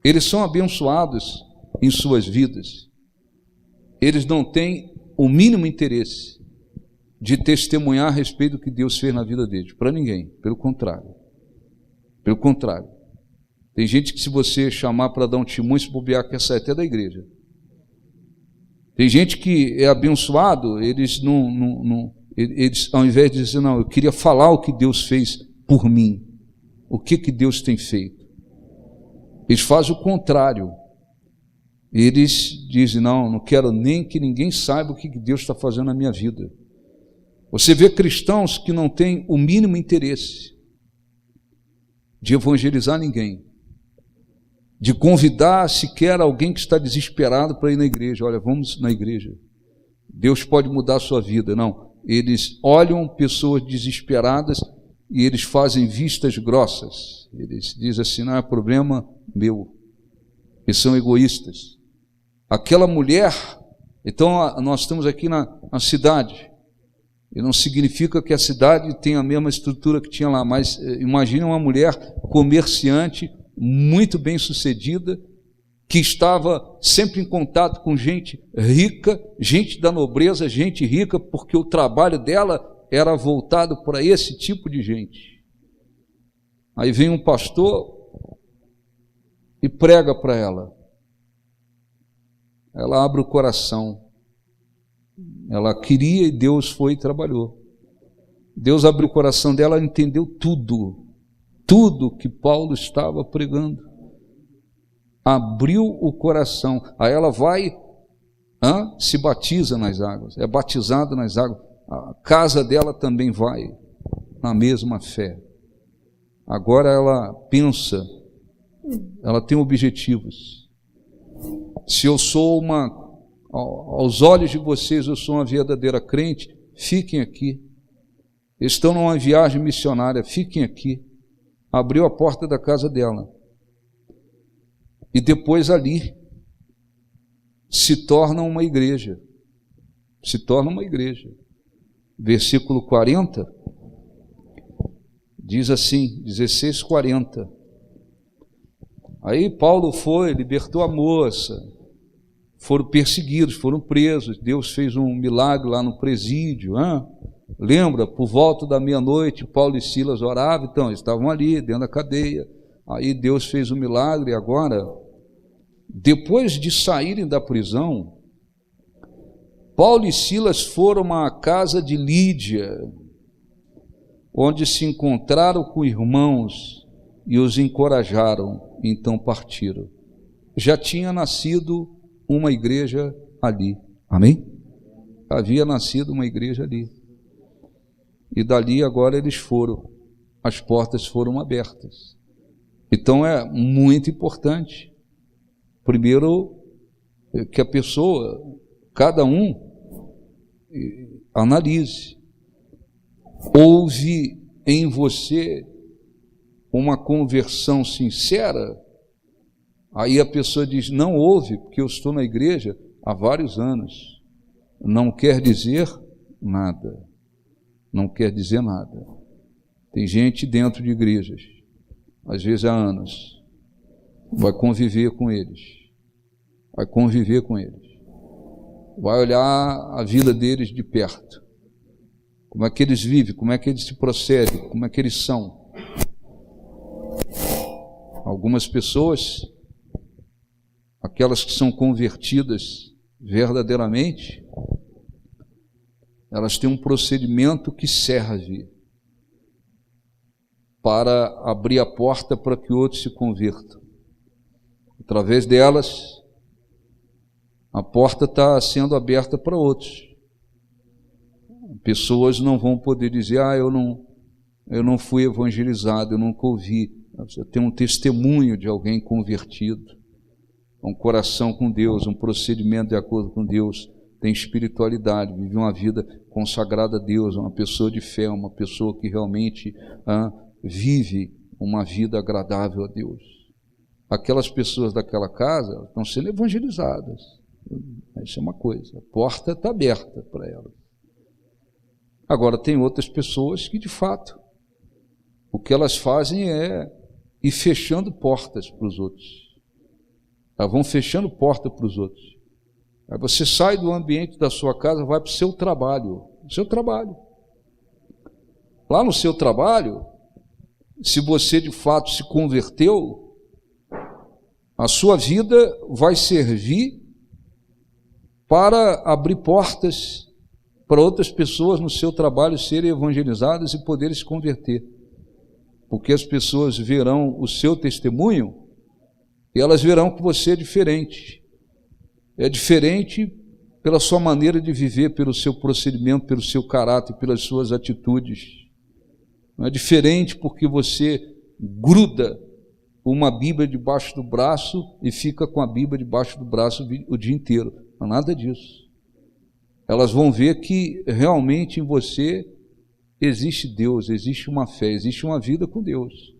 eles são abençoados em suas vidas. Eles não têm o mínimo interesse de testemunhar a respeito do que Deus fez na vida deles, para ninguém, pelo contrário. Pelo contrário. Tem gente que se você chamar para dar um testemunho, se bobear, quer sair até da igreja. Tem gente que é abençoado, eles eles, ao invés de dizer, não, eu queria falar o que Deus fez por mim, o que Deus tem feito, eles fazem o contrário. Eles dizem, não quero nem que ninguém saiba o que Deus está fazendo na minha vida. Você vê cristãos que não têm o mínimo interesse de evangelizar ninguém, de convidar sequer alguém que está desesperado para ir na igreja. Olha, vamos na igreja, Deus pode mudar a sua vida. Não, eles olham pessoas desesperadas e eles fazem vistas grossas. Eles dizem assim, não é problema meu. Eles são egoístas. Aquela mulher, então nós estamos aqui na cidade, e não significa que a cidade tenha a mesma estrutura que tinha lá, mas imagine uma mulher comerciante, muito bem sucedida, que estava sempre em contato com gente rica, gente da nobreza, gente rica, porque o trabalho dela era voltado para esse tipo de gente. Aí vem um pastor e prega para ela. Ela abre o coração. Ela queria e Deus foi e trabalhou. Deus abriu o coração dela, ela entendeu tudo que Paulo estava pregando. Abriu o coração. Aí ela vai, se batiza nas águas, é batizada nas águas. A casa dela também vai na mesma fé. Agora ela pensa, ela tem objetivos. Se eu sou aos olhos de vocês, eu sou uma verdadeira crente, fiquem aqui. Estão numa viagem missionária, fiquem aqui. Abriu a porta da casa dela. E depois ali se torna uma igreja. Se torna uma igreja. Versículo 40 diz assim, 16:40. Aí Paulo foi, libertou a moça. Foram perseguidos, foram presos. Deus fez um milagre lá no presídio. Lembra? Por volta da meia-noite, Paulo e Silas oravam. Então, eles estavam ali, dentro da cadeia. Aí Deus fez um milagre. Agora, depois de saírem da prisão, Paulo e Silas foram à casa de Lídia, onde se encontraram com irmãos e os encorajaram, então partiram. Já tinha nascido uma igreja ali, amém? Havia nascido uma igreja ali, e dali agora eles foram, as portas foram abertas. Então é muito importante, primeiro, que a pessoa, cada um, analise. Houve em você uma conversão sincera? Aí a pessoa diz, não houve, porque eu estou na igreja há vários anos. Não quer dizer nada. Não quer dizer nada. Tem gente dentro de igrejas, às vezes há anos, vai conviver com eles. Vai conviver com eles. Vai olhar a vida deles de perto. Como é que eles vivem, como é que eles se procedem, como é que eles são. Algumas pessoas, aquelas que são convertidas verdadeiramente, elas têm um procedimento que serve para abrir a porta para que outros se convertam. Através delas, a porta está sendo aberta para outros. Pessoas não vão poder dizer, eu não fui evangelizado, eu nunca ouvi. Você tem um testemunho de alguém convertido, um coração com Deus, um procedimento de acordo com Deus, tem espiritualidade, vive uma vida consagrada a Deus, uma pessoa de fé, uma pessoa que realmente vive uma vida agradável a Deus. Aquelas pessoas daquela casa estão sendo evangelizadas. Isso é uma coisa, a porta está aberta para elas. Agora, tem outras pessoas que, de fato, o que elas fazem é ir fechando portas para os outros. Elas vão fechando porta para os outros. Aí você sai do ambiente da sua casa, vai para o seu trabalho. Lá no seu trabalho, se você de fato se converteu, a sua vida vai servir para abrir portas para outras pessoas no seu trabalho serem evangelizadas e poderem se converter. Porque as pessoas verão o seu testemunho e elas verão que você é diferente. É diferente pela sua maneira de viver, pelo seu procedimento, pelo seu caráter, pelas suas atitudes. Não é diferente porque você gruda uma Bíblia debaixo do braço e fica com a Bíblia debaixo do braço o dia inteiro. Não é nada disso. Elas vão ver que realmente em você existe Deus, existe uma fé, existe uma vida com Deus.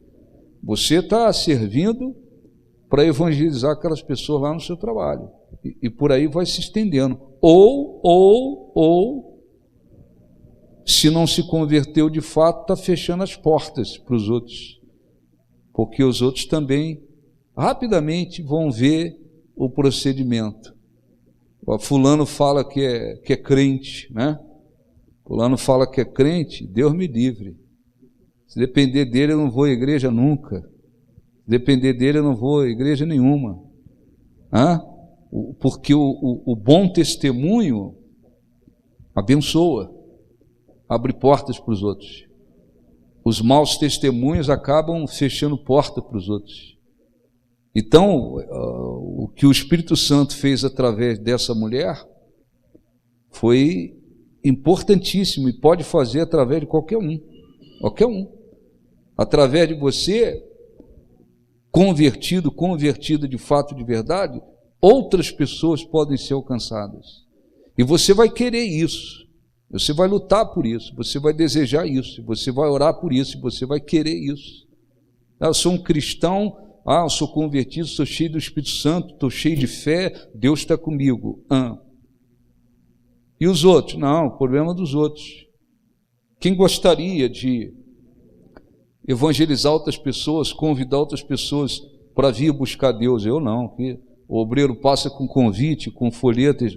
Você está servindo para evangelizar aquelas pessoas lá no seu trabalho. E por aí vai se estendendo. Ou, se não se converteu de fato, está fechando as portas para os outros. Porque os outros também rapidamente vão ver o procedimento. O fulano fala que é crente, né? Fulano fala que é crente, Deus me livre. Se depender dele, eu não vou à igreja nunca. Se depender dele, eu não vou à igreja nenhuma. Porque o bom testemunho abençoa, abre portas para os outros. Os maus testemunhos acabam fechando porta para os outros. Então, o que o Espírito Santo fez através dessa mulher foi importantíssimo, e pode fazer através de qualquer um. Através de você, convertido de fato, de verdade, outras pessoas podem ser alcançadas. E você vai querer isso, você vai lutar por isso, você vai desejar isso, você vai orar por isso, você vai querer isso. Eu sou um cristão, eu sou convertido, sou cheio do Espírito Santo, estou cheio de fé, Deus está comigo. E os outros? Não, o problema dos outros. Quem gostaria de evangelizar outras pessoas, convidar outras pessoas para vir buscar Deus? Eu não. O obreiro passa com convite, com folhetas,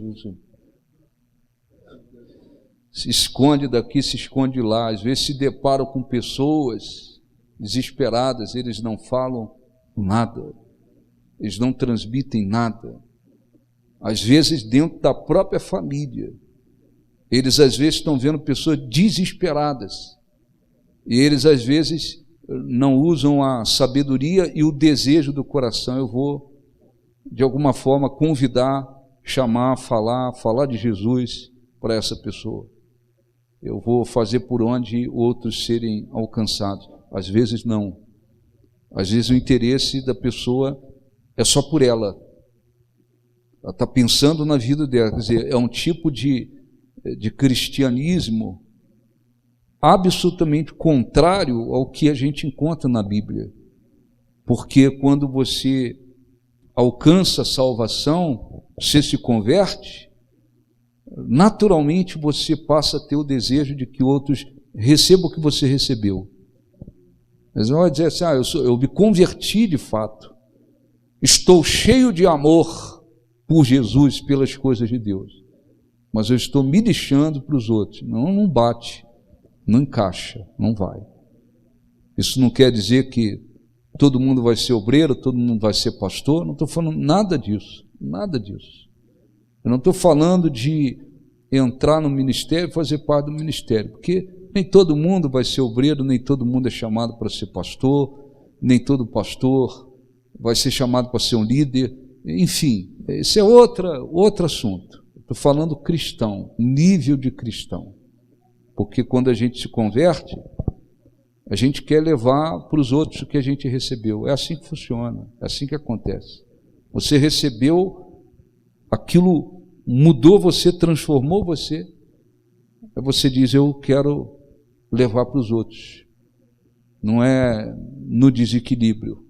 se esconde daqui, se esconde lá. Às vezes se deparam com pessoas desesperadas, eles não falam nada, eles não transmitem nada. Às vezes dentro da própria família, eles às vezes estão vendo pessoas desesperadas, e eles às vezes não usam a sabedoria e o desejo do coração. Eu vou, de alguma forma, convidar, chamar, falar de Jesus para essa pessoa. Eu vou fazer por onde outros serem alcançados. Às vezes não. Às vezes o interesse da pessoa é só por ela. Ela está pensando na vida dela. Quer dizer, é um tipo de cristianismo absolutamente contrário ao que a gente encontra na Bíblia. Porque quando você alcança a salvação, você se converte, naturalmente você passa a ter o desejo de que outros recebam o que você recebeu. Mas não vai dizer assim, eu me converti de fato, estou cheio de amor por Jesus, pelas coisas de Deus, mas eu estou me deixando para os outros. Não bate, não encaixa, não vai. Isso não quer dizer que todo mundo vai ser obreiro, todo mundo vai ser pastor. Não estou falando nada disso, nada disso. Eu não estou falando de entrar no ministério e fazer parte do ministério, porque nem todo mundo vai ser obreiro, nem todo mundo é chamado para ser pastor, nem todo pastor vai ser chamado para ser um líder. Enfim, esse é outro assunto. Estou falando cristão, nível de cristão. Porque quando a gente se converte, a gente quer levar para os outros o que a gente recebeu. É assim que funciona, é assim que acontece. Você recebeu, aquilo mudou você, transformou você. Aí você diz, eu quero levar para os outros. Não é no desequilíbrio.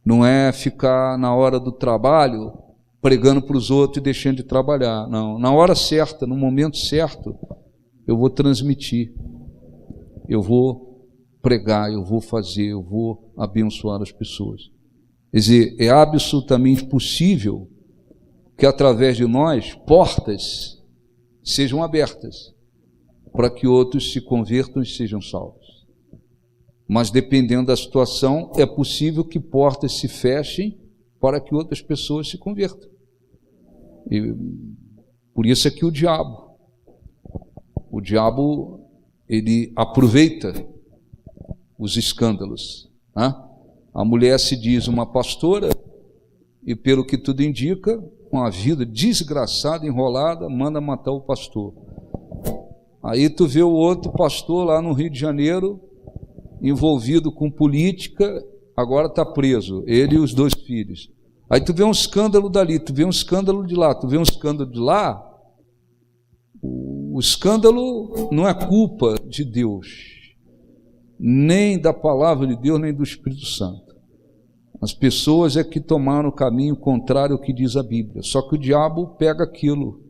Não é ficar na hora do trabalho pregando para os outros e deixando de trabalhar. Não, na hora certa, no momento certo, eu vou transmitir, eu vou pregar, eu vou fazer, eu vou abençoar as pessoas. Quer dizer, é absolutamente possível que através de nós portas sejam abertas para que outros se convertam e sejam salvos. Mas dependendo da situação, é possível que portas se fechem para que outras pessoas se convertam. E por isso é que o diabo, ele aproveita os escândalos. A mulher se diz uma pastora e, pelo que tudo indica, uma vida desgraçada, enrolada, manda matar o pastor. Aí tu vê o outro pastor lá no Rio de Janeiro, envolvido com política, agora está preso, ele e os 2 filhos. Aí tu vê um escândalo dali, tu vê um escândalo de lá, tu vê um escândalo de lá. O escândalo não é culpa de Deus, nem da palavra de Deus, nem do Espírito Santo. As pessoas é que tomaram o caminho contrário ao que diz a Bíblia. Só que o diabo pega aquilo.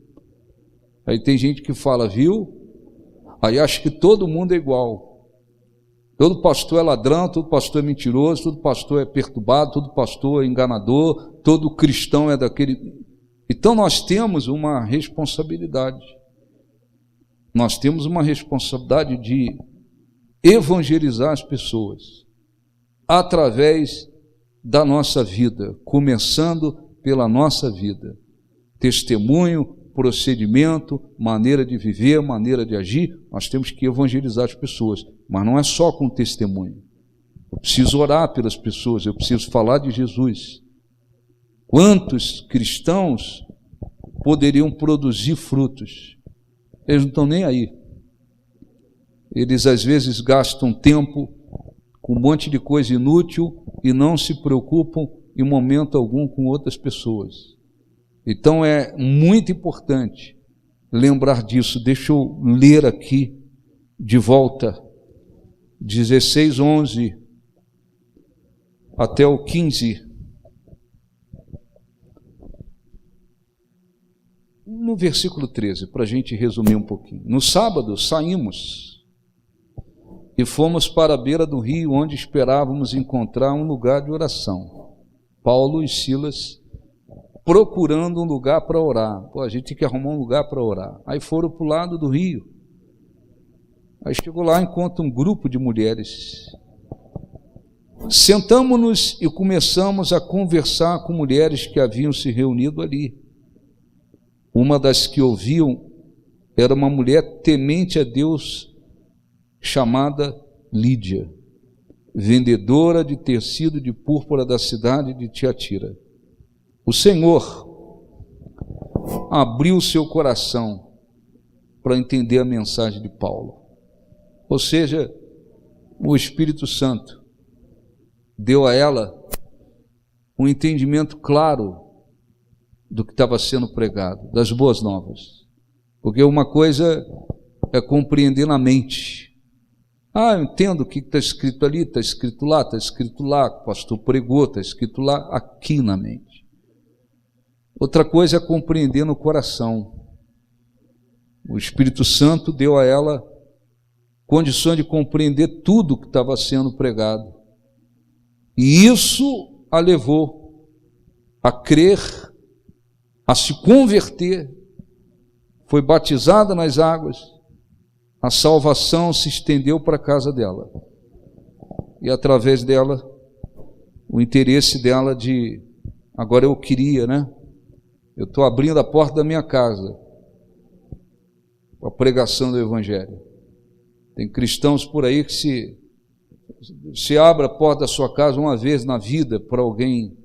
Aí tem gente que fala, viu? Aí acha que todo mundo é igual. Todo pastor é ladrão, todo pastor é mentiroso, todo pastor é perturbado, todo pastor é enganador. todo cristão é daquele. Então nós temos uma responsabilidade. Nós temos uma responsabilidade de evangelizar as pessoas através da nossa vida, começando pela nossa vida. Testemunho, procedimento, maneira de viver, maneira de agir, nós temos que evangelizar as pessoas, mas não é só com testemunho. Eu preciso orar pelas pessoas, eu preciso falar de Jesus. Quantos cristãos poderiam produzir frutos? Eles não estão nem aí. Eles às vezes gastam tempo com um monte de coisa inútil e não se preocupam em momento algum com outras pessoas. Então é muito importante lembrar disso. Deixa eu ler aqui de volta 16:11 até o 15. No versículo 13, para a gente resumir um pouquinho. No sábado saímos e fomos para a beira do rio, onde esperávamos encontrar um lugar de oração. Paulo e Silas procurando um lugar para orar. Pô, a gente tem que arrumar um lugar para orar. Aí foram para o lado do rio. Aí chegou lá, encontra um grupo de mulheres. Sentamos-nos e começamos a conversar com mulheres que haviam se reunido ali. Uma das que ouviam era uma mulher temente a Deus, chamada Lídia, vendedora de tecido de púrpura da cidade de Tiatira. O Senhor abriu seu coração para entender a mensagem de Paulo. Ou seja, o Espírito Santo deu a ela um entendimento claro do que estava sendo pregado, das boas novas. Porque uma coisa é compreender na mente. Ah, eu entendo o que está escrito ali, está escrito lá, o pastor pregou, está escrito lá, aqui na mente. Outra coisa é compreender no coração. O Espírito Santo deu a ela condições de compreender tudo que estava sendo pregado. E isso a levou a crer, a se converter. Foi batizada nas águas. A salvação se estendeu para a casa dela. E através dela, o interesse dela de, agora eu queria, né? Eu estou abrindo a porta da minha casa para a pregação do Evangelho. Tem cristãos por aí que se abre a porta da sua casa uma vez na vida para alguém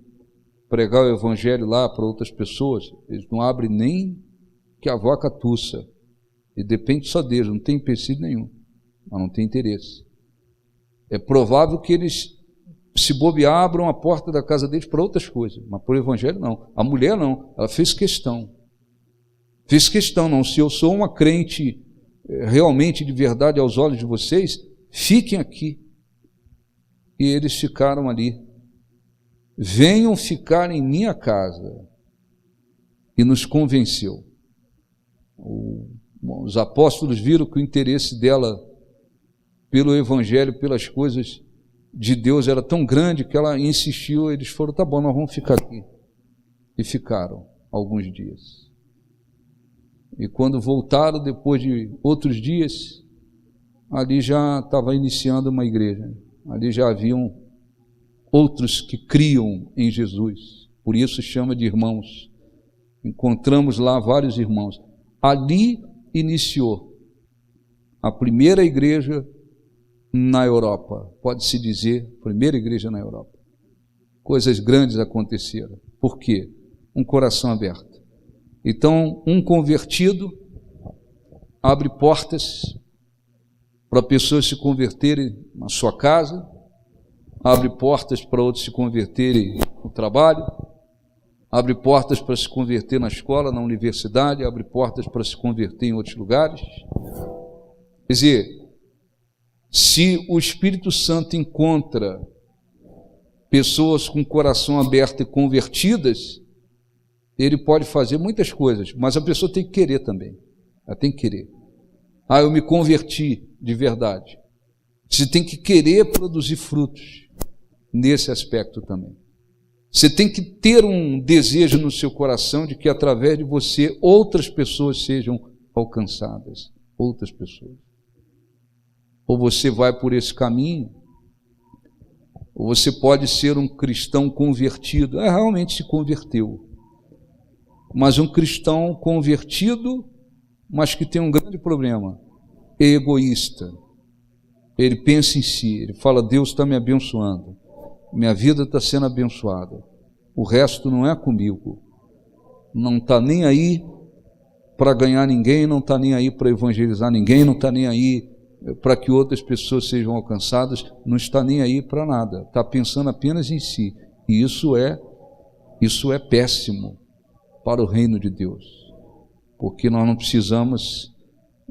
pregar o Evangelho lá para outras pessoas, eles não abrem nem que a vaca tussa. E depende só deles, não tem empecilho nenhum, mas não tem interesse. É provável que eles, se bobear, abram a porta da casa deles para outras coisas, mas para o Evangelho não. A mulher não, ela fez questão. Fez questão, não. Se eu sou uma crente realmente de verdade aos olhos de vocês, fiquem aqui. E eles ficaram ali. Venham ficar em minha casa. E nos convenceu. Os apóstolos viram que o interesse dela pelo Evangelho, pelas coisas de Deus era tão grande que ela insistiu. Eles foram, tá bom, nós vamos ficar aqui. E ficaram alguns dias. E quando voltaram, depois de outros dias, ali já estava iniciando uma igreja. Ali já haviam outros que criam em Jesus. Por isso chama de irmãos. Encontramos lá vários irmãos. Ali iniciou a primeira igreja na Europa. Pode-se dizer, primeira igreja na Europa. Coisas grandes aconteceram. Por quê? Um coração aberto. Então, um convertido abre portas para pessoas se converterem na sua casa, abre portas para outros se converterem no trabalho, abre portas para se converter na escola, na universidade, abre portas para se converter em outros lugares. Quer dizer, se o Espírito Santo encontra pessoas com o coração aberto e convertidas, ele pode fazer muitas coisas, mas a pessoa tem que querer também. Ela tem que querer. Ah, eu me converti de verdade. Você tem que querer produzir frutos nesse aspecto também. Você tem que ter um desejo no seu coração de que através de você outras pessoas sejam alcançadas, outras pessoas. Ou você vai por esse caminho, ou você pode ser um cristão convertido. Realmente se converteu, mas um cristão convertido, mas que tem um grande problema, é egoísta. Ele pensa em si, ele fala: Deus está me abençoando, minha vida está sendo abençoada, o resto não é comigo. Não está nem aí para ganhar ninguém, não está nem aí para evangelizar ninguém, não está nem aí para que outras pessoas sejam alcançadas, não está nem aí para nada, está pensando apenas em si. E isso é péssimo para o reino de Deus, porque nós não precisamos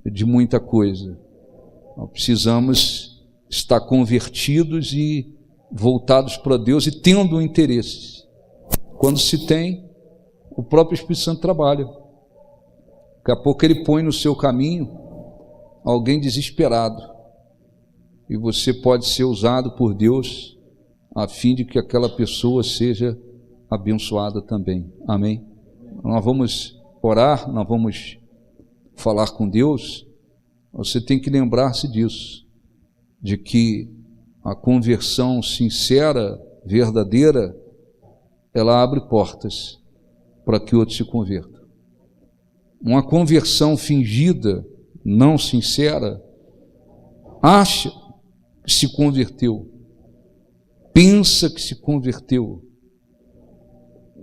de muita coisa, nós precisamos estar convertidos e voltados para Deus e tendo um interesse. Quando se tem, o próprio Espírito Santo trabalha. Daqui a pouco ele põe no seu caminho alguém desesperado, e você pode ser usado por Deus a fim de que aquela pessoa seja abençoada também. Amém? Nós vamos orar, nós vamos falar com Deus. Você tem que lembrar-se disso, de que a conversão sincera, verdadeira, ela abre portas para que outros se convertam. Uma conversão fingida, não sincera, acha que se converteu, pensa que se converteu,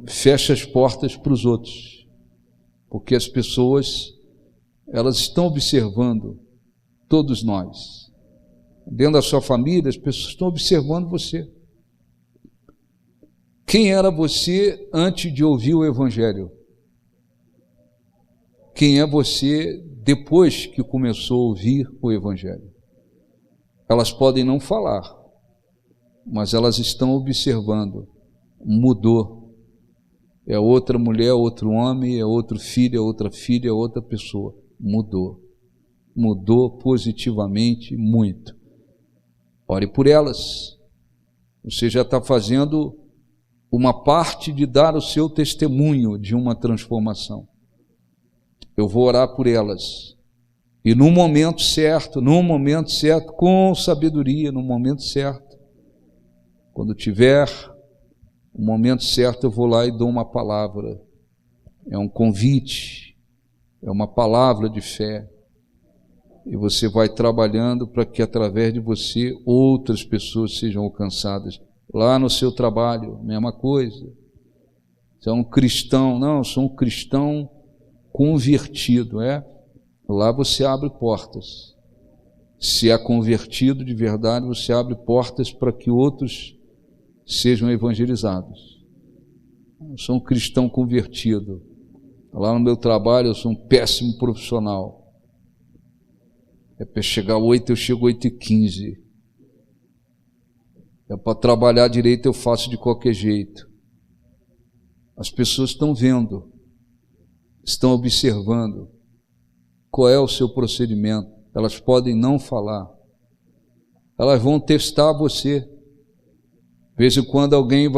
fecha as portas para os outros, porque as pessoas, elas estão observando todos nós. Dentro da sua família, as pessoas estão observando você. Quem era você antes de ouvir o Evangelho? Quem é você depois que começou a ouvir o Evangelho? Elas podem não falar, mas elas estão observando. Mudou. É outra mulher, outro homem, é outro filho, é outra filha, é outra pessoa. Mudou. Mudou positivamente muito. Ore por elas. Você já está fazendo uma parte de dar o seu testemunho de uma transformação. Eu vou orar por elas. E no momento certo, com sabedoria, no momento certo, quando tiver o momento certo, eu vou lá e dou uma palavra. É um convite, é uma palavra de fé. E você vai trabalhando para que através de você outras pessoas sejam alcançadas. Lá no seu trabalho, mesma coisa. Você é um cristão, não, eu sou um cristão convertido, Lá você abre portas. Se é convertido de verdade, você abre portas para que outros sejam evangelizados. Eu sou um cristão convertido. Lá no meu trabalho eu sou um péssimo profissional. É para chegar 8, eu chego 8h15. É para trabalhar direito, eu faço de qualquer jeito. As pessoas estão vendo, estão observando qual é o seu procedimento. Elas podem não falar, elas vão testar você. De vez em quando alguém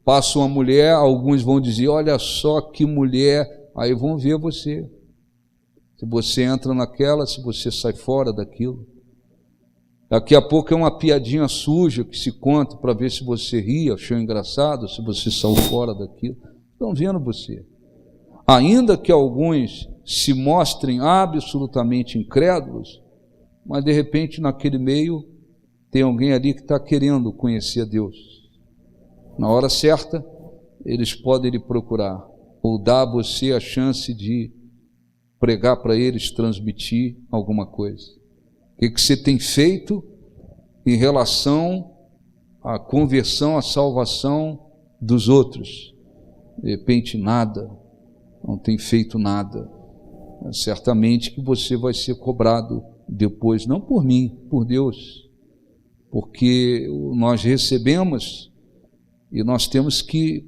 passa uma mulher, alguns vão dizer: olha só que mulher, aí vão ver você. Se você entra naquela, se você sai fora daquilo. Daqui a pouco é uma piadinha suja que se conta para ver se você ri, achou engraçado, se você saiu fora daquilo. Estão vendo você. Ainda que alguns se mostrem absolutamente incrédulos, mas de repente naquele meio tem alguém ali que está querendo conhecer a Deus. Na hora certa, eles podem lhe procurar, ou dar a você a chance de pregar para eles, transmitir alguma coisa. O que você tem feito em relação à conversão, à salvação dos outros? De repente nada, não tem feito nada. Certamente que você vai ser cobrado depois, não por mim, por Deus, porque nós recebemos e nós temos que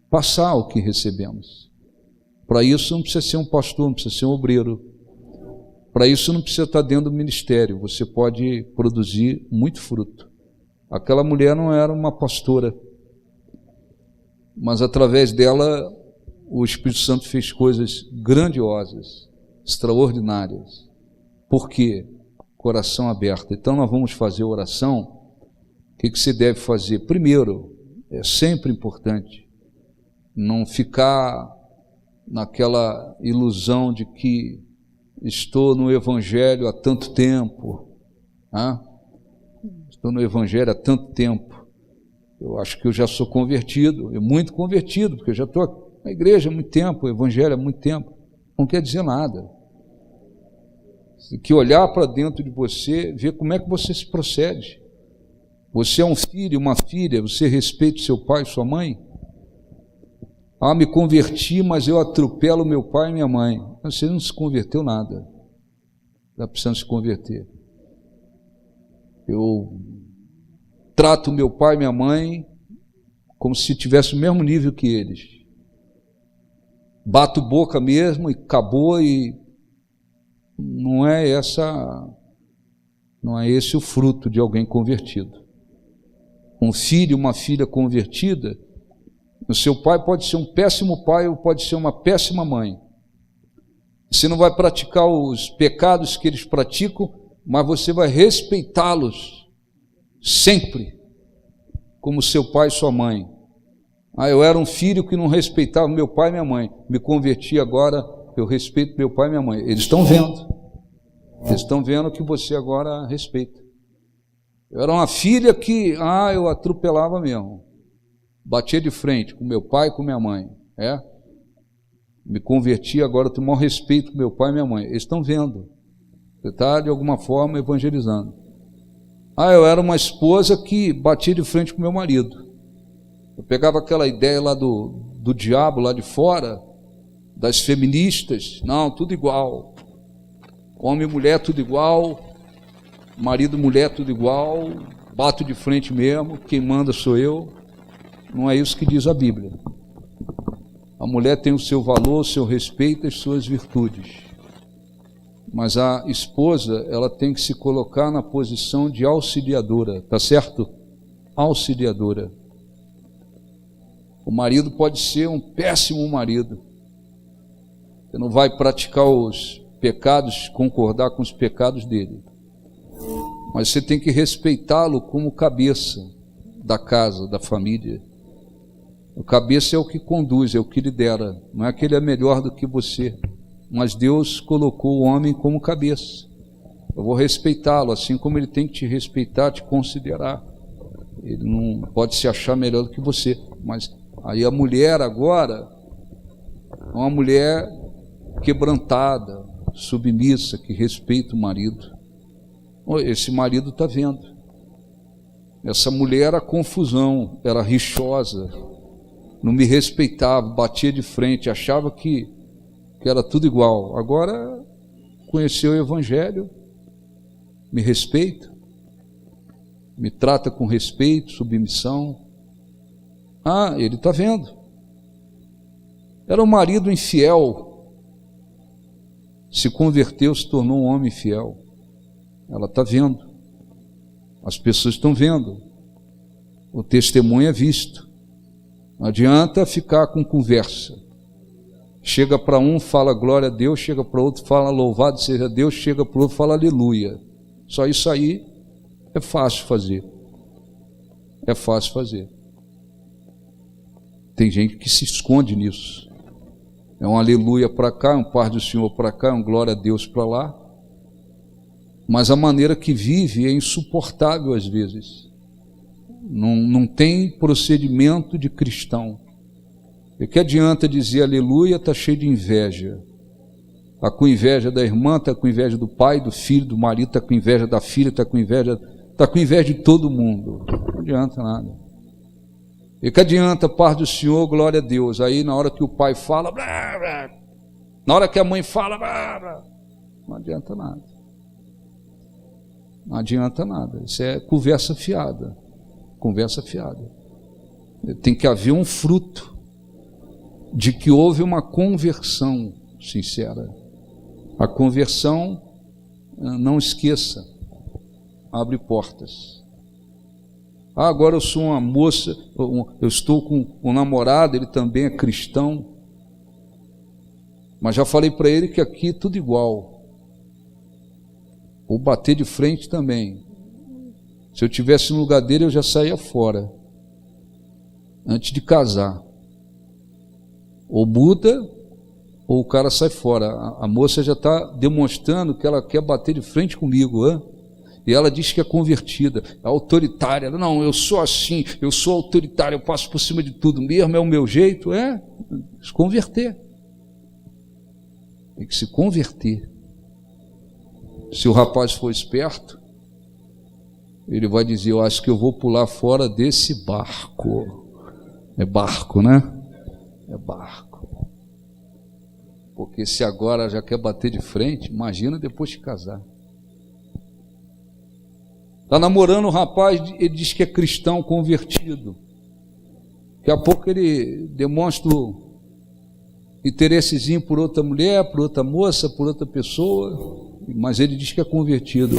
passar o que recebemos. Para isso não precisa ser um pastor, não precisa ser um obreiro. Para isso não precisa estar dentro do ministério, você pode produzir muito fruto. Aquela mulher não era uma pastora, mas através dela o Espírito Santo fez coisas grandiosas, extraordinárias. Por quê? Coração aberto. Então nós vamos fazer oração. O que você deve fazer? Primeiro, é sempre importante não ficar naquela ilusão de que estou no Evangelho há tanto tempo. Estou no Evangelho há tanto tempo. Eu acho que eu já sou convertido, muito convertido, porque eu já estou na igreja há muito tempo, o Evangelho há muito tempo. Não quer dizer nada. Você tem que olhar para dentro de você, ver como é que você se procede. Você é um filho, uma filha, você respeita seu pai e sua mãe? Me converti, mas eu atropelo meu pai e minha mãe. Você não se converteu nada. Está precisando se converter. Eu trato meu pai e minha mãe como se tivesse o mesmo nível que eles. Bato boca mesmo e acabou, e não é esse o fruto de alguém convertido. Um filho, uma filha convertida, o seu pai pode ser um péssimo pai ou pode ser uma péssima mãe. Você não vai praticar os pecados que eles praticam, mas você vai respeitá-los sempre, como seu pai e sua mãe. Eu era um filho que não respeitava meu pai e minha mãe, me converti agora, eu respeito meu pai e minha mãe. Eles estão vendo que você agora respeita. Eu era uma filha que, eu atropelava mesmo, batia de frente com meu pai e com minha mãe, me converti agora, tenho o maior respeito com meu pai e minha mãe. Eles estão vendo, você está de alguma forma evangelizando. Eu era uma esposa que batia de frente com meu marido. Eu pegava aquela ideia lá do diabo, lá de fora, das feministas, não, tudo igual, homem e mulher tudo igual, marido e mulher tudo igual, bato de frente mesmo, quem manda sou eu. Não é isso que diz a Bíblia. A mulher tem o seu valor, o seu respeito, as suas virtudes, mas a esposa, ela tem que se colocar na posição de auxiliadora, tá certo? Auxiliadora. O marido pode ser um péssimo marido. Você não vai praticar os pecados, concordar com os pecados dele, mas você tem que respeitá-lo como cabeça da casa, da família. O cabeça é o que conduz, é o que lidera. Não é que ele é melhor do que você, mas Deus colocou o homem como cabeça. Eu vou respeitá-lo, assim como ele tem que te respeitar, te considerar. Ele não pode se achar melhor do que você. Mas aí a mulher agora é uma mulher quebrantada, submissa, que respeita o marido. Esse marido está vendo. Essa mulher era confusão, era rixosa, não me respeitava, batia de frente, achava que era tudo igual. Agora conheceu o Evangelho, me respeita, me trata com respeito, submissão. Ele está vendo. Era um marido infiel, se converteu, se tornou um homem fiel. Ela está vendo, as pessoas estão vendo, o testemunho é visto. Não adianta ficar com conversa. Chega para um, fala glória a Deus, chega para outro, fala louvado seja Deus, chega para o outro, fala aleluia. Só isso aí é fácil fazer. É fácil fazer. Tem gente que se esconde nisso. É um aleluia para cá, um paz do Senhor para cá, um glória a Deus para lá. Mas a maneira que vive é insuportável às vezes. Não tem procedimento de cristão. E que adianta dizer aleluia, está cheio de inveja. Está com inveja da irmã, está com inveja do pai, do filho, do marido, está com inveja da filha, está com inveja de todo mundo. Não adianta nada. E que adianta paz do Senhor, glória a Deus. Aí na hora que o pai fala, blá, blá. Na hora que a mãe fala, blá, blá. Não adianta nada. Não adianta nada. Isso é conversa fiada. Conversa fiada. Tem que haver um fruto de que houve uma conversão sincera. A conversão, não esqueça, abre portas. Agora eu sou uma moça, eu estou com um namorado, ele também é cristão. Mas já falei para ele que aqui é tudo igual. Ou bater de frente também. Se eu tivesse no lugar dele, eu já saía fora. Antes de casar. Ou muda, ou o cara sai fora. A moça já está demonstrando que ela quer bater de frente comigo, hein? E ela diz que é convertida, é autoritária. Não, eu sou assim, eu sou autoritária, eu passo por cima de tudo mesmo, é o meu jeito. Se converter. Tem que se converter. Se o rapaz for esperto, ele vai dizer, eu acho que eu vou pular fora desse barco. É barco, né? É barco. Porque se agora já quer bater de frente, imagina depois de casar. Está namorando um rapaz, ele diz que é cristão convertido. Daqui a pouco ele demonstra interessezinho por outra mulher, por outra moça, por outra pessoa, mas ele diz que é convertido.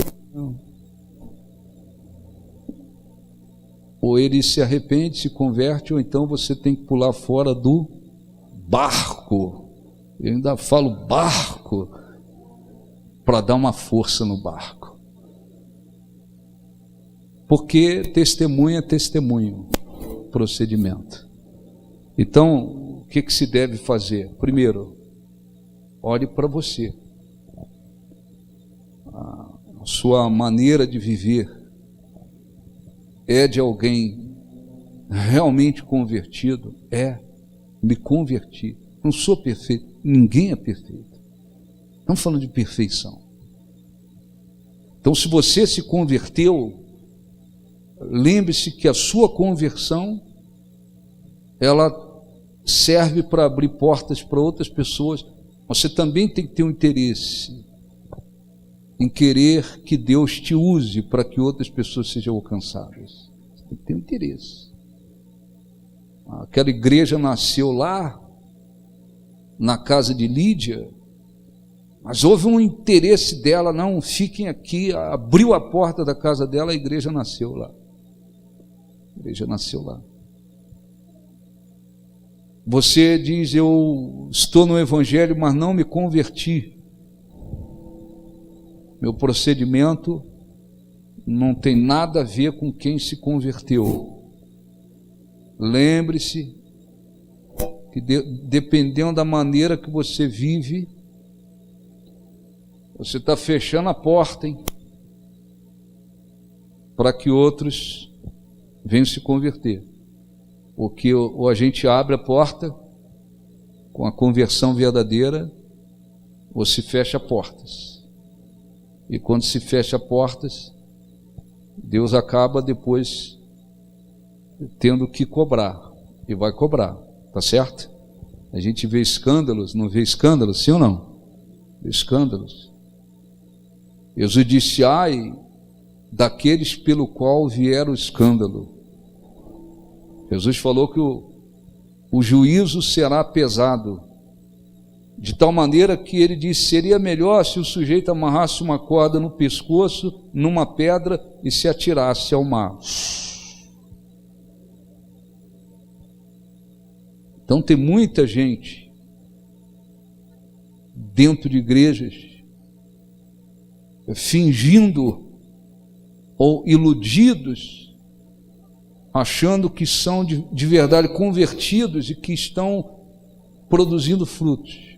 Ou ele se arrepende, se converte, ou então você tem que pular fora do barco. Eu ainda falo barco para dar uma força no barco. Porque testemunho é testemunho, procedimento. Então, o que se deve fazer? Primeiro, olhe para você. A sua maneira de viver é de alguém realmente convertido? Me converti. Não sou perfeito, ninguém é perfeito. Estamos falando de perfeição. Então, se você se converteu, lembre-se que a sua conversão, ela serve para abrir portas para outras pessoas. Você também tem que ter um interesse em querer que Deus te use para que outras pessoas sejam alcançadas. Você tem que ter um interesse. Aquela igreja nasceu lá, na casa de Lídia, mas houve um interesse dela, não, fiquem aqui, abriu a porta da casa dela, a igreja nasceu lá. A igreja nasceu lá. Você diz, eu estou no evangelho, mas não me converti. Meu procedimento não tem nada a ver com quem se converteu. Lembre-se que dependendo da maneira que você vive, você está fechando a porta, hein? Para que outros venham se converter. Porque ou a gente abre a porta com a conversão verdadeira, ou se fecha portas. E quando se fecha portas, Deus acaba depois tendo que cobrar. E vai cobrar, tá certo? A gente vê escândalos, não vê escândalos, sim ou não? Vê escândalos. Jesus disse, ai daqueles pelo qual vier o escândalo. Jesus falou que o juízo será pesado, de tal maneira que ele disse, seria melhor se o sujeito amarrasse uma corda no pescoço, numa pedra e se atirasse ao mar. Então tem muita gente dentro de igrejas fingindo ou iludidos, achando que são de verdade convertidos e que estão produzindo frutos.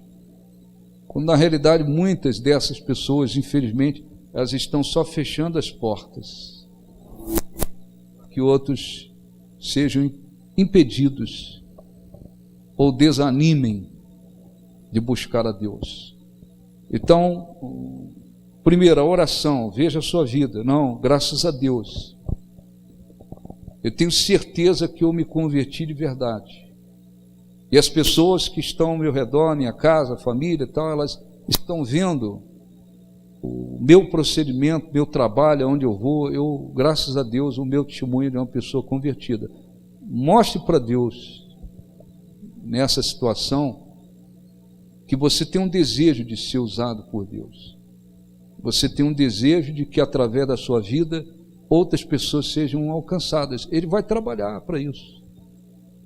Quando na realidade muitas dessas pessoas, infelizmente, elas estão só fechando as portas, que outros sejam impedidos ou desanimem de buscar a Deus. Então, primeiro, a oração, veja a sua vida. Não, graças a Deus, eu tenho certeza que eu me converti de verdade. E as pessoas que estão ao meu redor, minha casa, família e tal, elas estão vendo o meu procedimento, meu trabalho, aonde eu vou. Graças a Deus, o meu testemunho de uma pessoa convertida. Mostre para Deus, nessa situação, que você tem um desejo de ser usado por Deus. Você tem um desejo de que através da sua vida outras pessoas sejam alcançadas. Ele vai trabalhar para isso.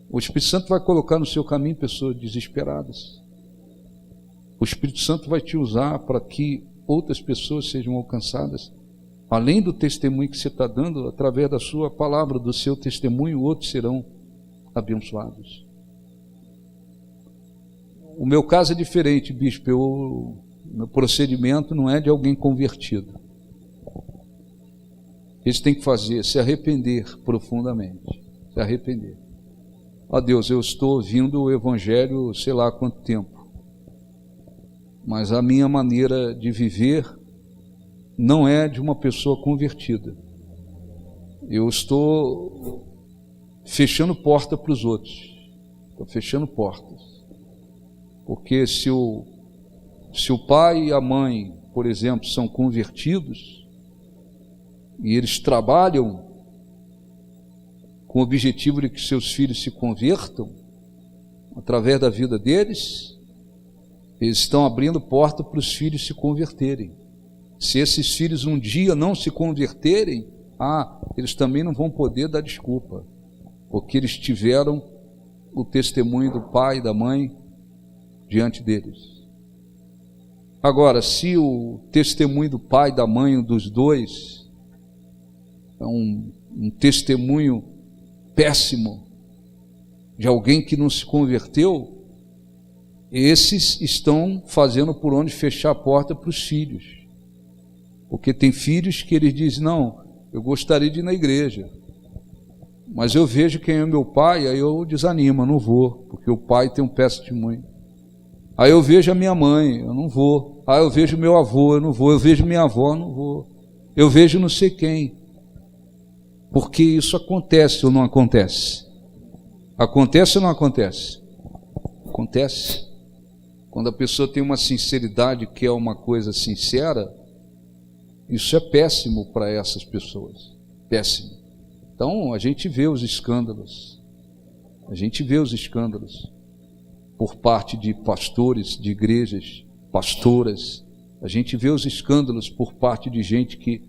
O Espírito Santo vai colocar no seu caminho pessoas desesperadas. O Espírito Santo vai te usar para que outras pessoas sejam alcançadas. Além do testemunho que você está dando, através da sua palavra, do seu testemunho, outros serão abençoados. O meu caso é diferente, bispo. Meu procedimento não é de alguém convertido. Eles têm que fazer, se arrepender profundamente. Se arrepender. Ó Deus, eu estou ouvindo o Evangelho sei lá há quanto tempo, mas a minha maneira de viver não é de uma pessoa convertida. Eu estou fechando porta para os outros. Estou fechando portas. Porque se o pai e a mãe, por exemplo, são convertidos, e eles trabalham com o objetivo de que seus filhos se convertam, através da vida deles, eles estão abrindo porta para os filhos se converterem. Se esses filhos um dia não se converterem, eles também não vão poder dar desculpa, porque eles tiveram o testemunho do pai e da mãe diante deles. Agora, se o testemunho do pai e da mãe, dos dois, é um testemunho péssimo de alguém que não se converteu, esses estão fazendo por onde fechar a porta para os filhos. Porque tem filhos que eles dizem, não, eu gostaria de ir na igreja, mas eu vejo quem é meu pai, aí eu desanimo, eu não vou, porque o pai tem um péssimo testemunho. Aí eu vejo a minha mãe, eu não vou. Aí eu vejo meu avô, eu não vou. Eu vejo minha avó, eu não vou. Eu vejo não sei quem. Porque isso acontece ou não acontece? Acontece ou não acontece? Acontece. Quando a pessoa tem uma sinceridade, que é uma coisa sincera, isso é péssimo para essas pessoas. Péssimo. Então a gente vê os escândalos. A gente vê os escândalos por parte de pastores, de igrejas, pastoras. A gente vê os escândalos por parte de gente que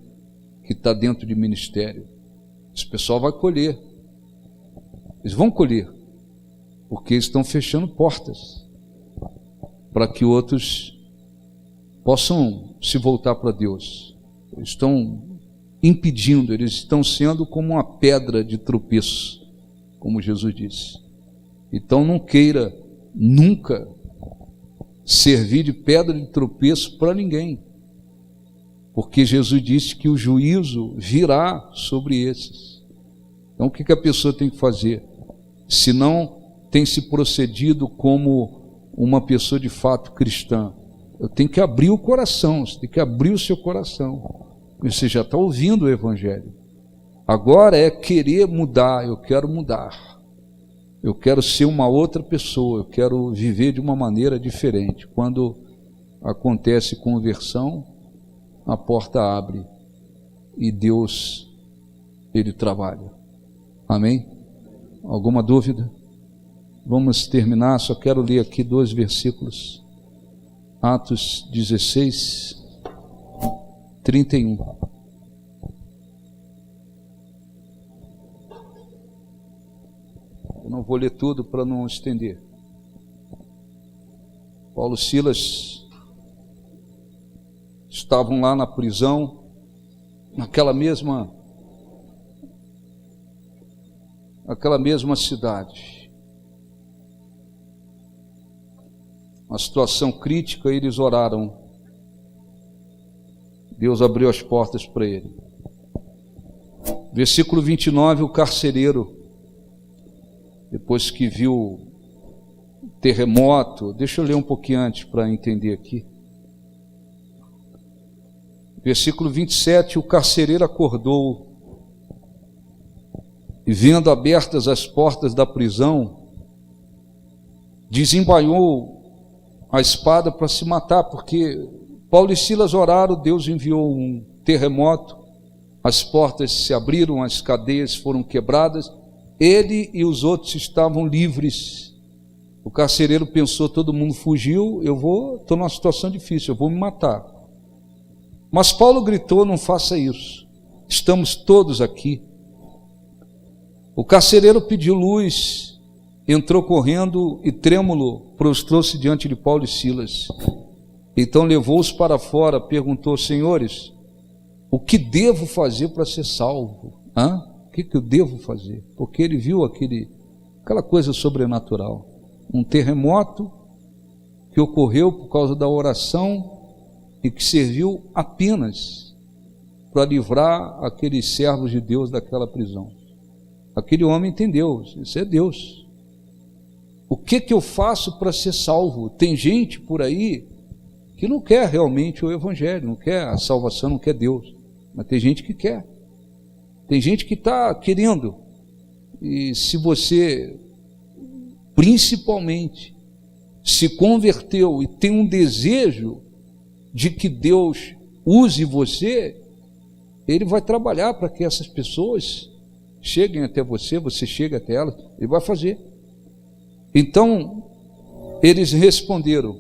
está dentro de ministério. Esse pessoal vai colher. Eles vão colher, porque eles estão fechando portas para que outros possam se voltar para Deus. Eles estão impedindo, eles estão sendo como uma pedra de tropeço, como Jesus disse. Então não queira nunca servir de pedra de tropeço para ninguém, porque Jesus disse que o juízo virá sobre esses. Então o que a pessoa tem que fazer? Se não tem se procedido como uma pessoa de fato cristã, eu tenho que abrir o coração, você tem que abrir o seu coração. Você já está ouvindo o Evangelho. Agora é querer mudar, eu quero mudar. Eu quero ser uma outra pessoa, eu quero viver de uma maneira diferente. Quando acontece conversão, a porta abre e Deus, Ele trabalha. Amém? Alguma dúvida? Vamos terminar, só quero ler aqui 2 versículos. Atos 16, 31. Eu não vou ler tudo para não estender. Paulo e Silas estavam lá na prisão, naquela mesma cidade. Uma situação crítica, eles oraram. Deus abriu as portas para ele. Versículo 29, o carcereiro, depois que viu o terremoto, deixa eu ler um pouquinho antes para entender aqui. Versículo 27, o carcereiro acordou e, vendo abertas as portas da prisão, desembainhou a espada para se matar, porque Paulo e Silas oraram, Deus enviou um terremoto, as portas se abriram, as cadeias foram quebradas, ele e os outros estavam livres. O carcereiro pensou, todo mundo fugiu, estou numa situação difícil, eu vou me matar. Mas Paulo gritou, não faça isso. estamos todos aqui. O carcereiro pediu luz, entrou correndo e trêmulo prostrou-se diante de Paulo e Silas. Então levou-os para fora, perguntou: senhores, o que devo fazer para ser salvo? O que eu devo fazer? Porque ele viu aquela coisa sobrenatural, um terremoto que ocorreu por causa da oração e que serviu apenas para livrar aqueles servos de Deus daquela prisão. Aquele homem entendeu, isso é Deus. O que eu faço para ser salvo? Tem gente por aí que não quer realmente o Evangelho, não quer a salvação, não quer Deus, mas tem gente que quer. Tem gente que está querendo. E se você, principalmente, se converteu e tem um desejo de que Deus use você, Ele vai trabalhar para que essas pessoas cheguem até você, você chegue até elas, Ele vai fazer. Então, eles responderam: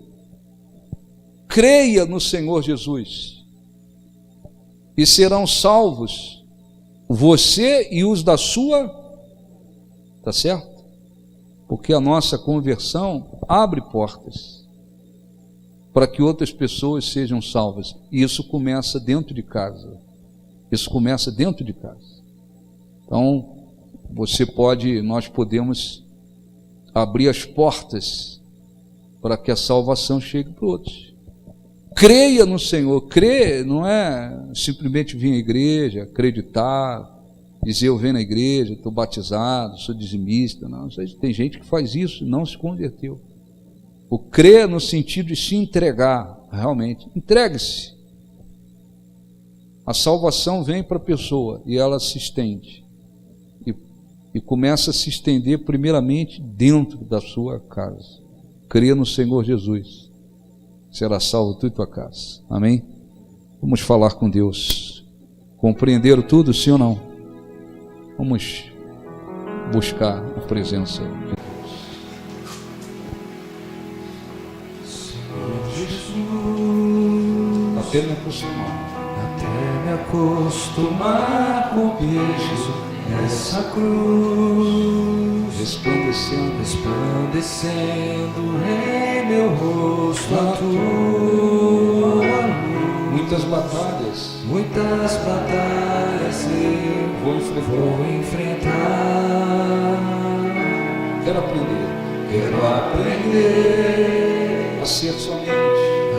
creia no Senhor Jesus e serão salvos você e os da sua, tá certo? Porque a nossa conversão abre portas para que outras pessoas sejam salvas, e isso começa dentro de casa. Isso começa dentro de casa. Então, nós podemos abrir as portas para que a salvação chegue para outros. Creia no Senhor. Crer não é simplesmente vir à igreja, acreditar, dizer eu venho na igreja, estou batizado, sou dizimista. Não, tem gente que faz isso e não se converteu. O crer no sentido de se entregar, realmente. Entregue-se. A salvação vem para a pessoa e ela se estende. E começa a se estender primeiramente dentro da sua casa. Creia no Senhor Jesus, será salvo tu e tua casa. Amém? Vamos falar com Deus. Compreenderam tudo, sim ou não? Vamos buscar a presença de Deus. Senhor Jesus, Até me acostumar com o peso essa cruz resplandecendo em meu rosto a tua luz. muitas batalhas eu vou enfrentar. Quero aprender a ser somente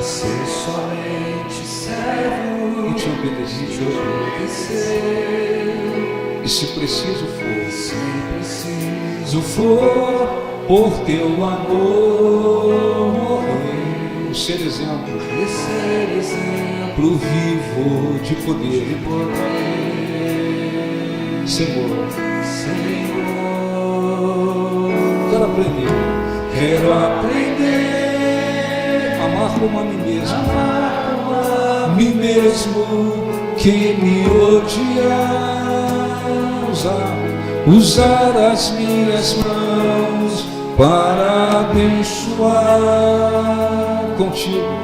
servo e te obedecer. E se preciso for por teu amor morrer, ser exemplo vivo de poder. Senhor, quero aprender a amar como a mim mesmo, quem me odiar, usar as minhas mãos para abençoar, contigo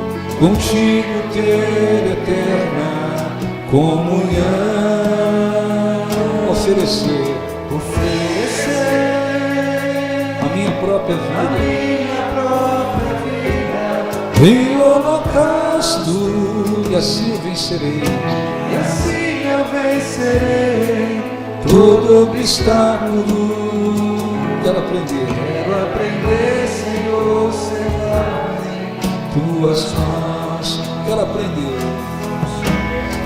ter eterna comunhão, oferecer a minha própria vida em holocausto, e assim eu vencerei todo obstáculo. Quero aprender, Senhor, será em tuas mãos.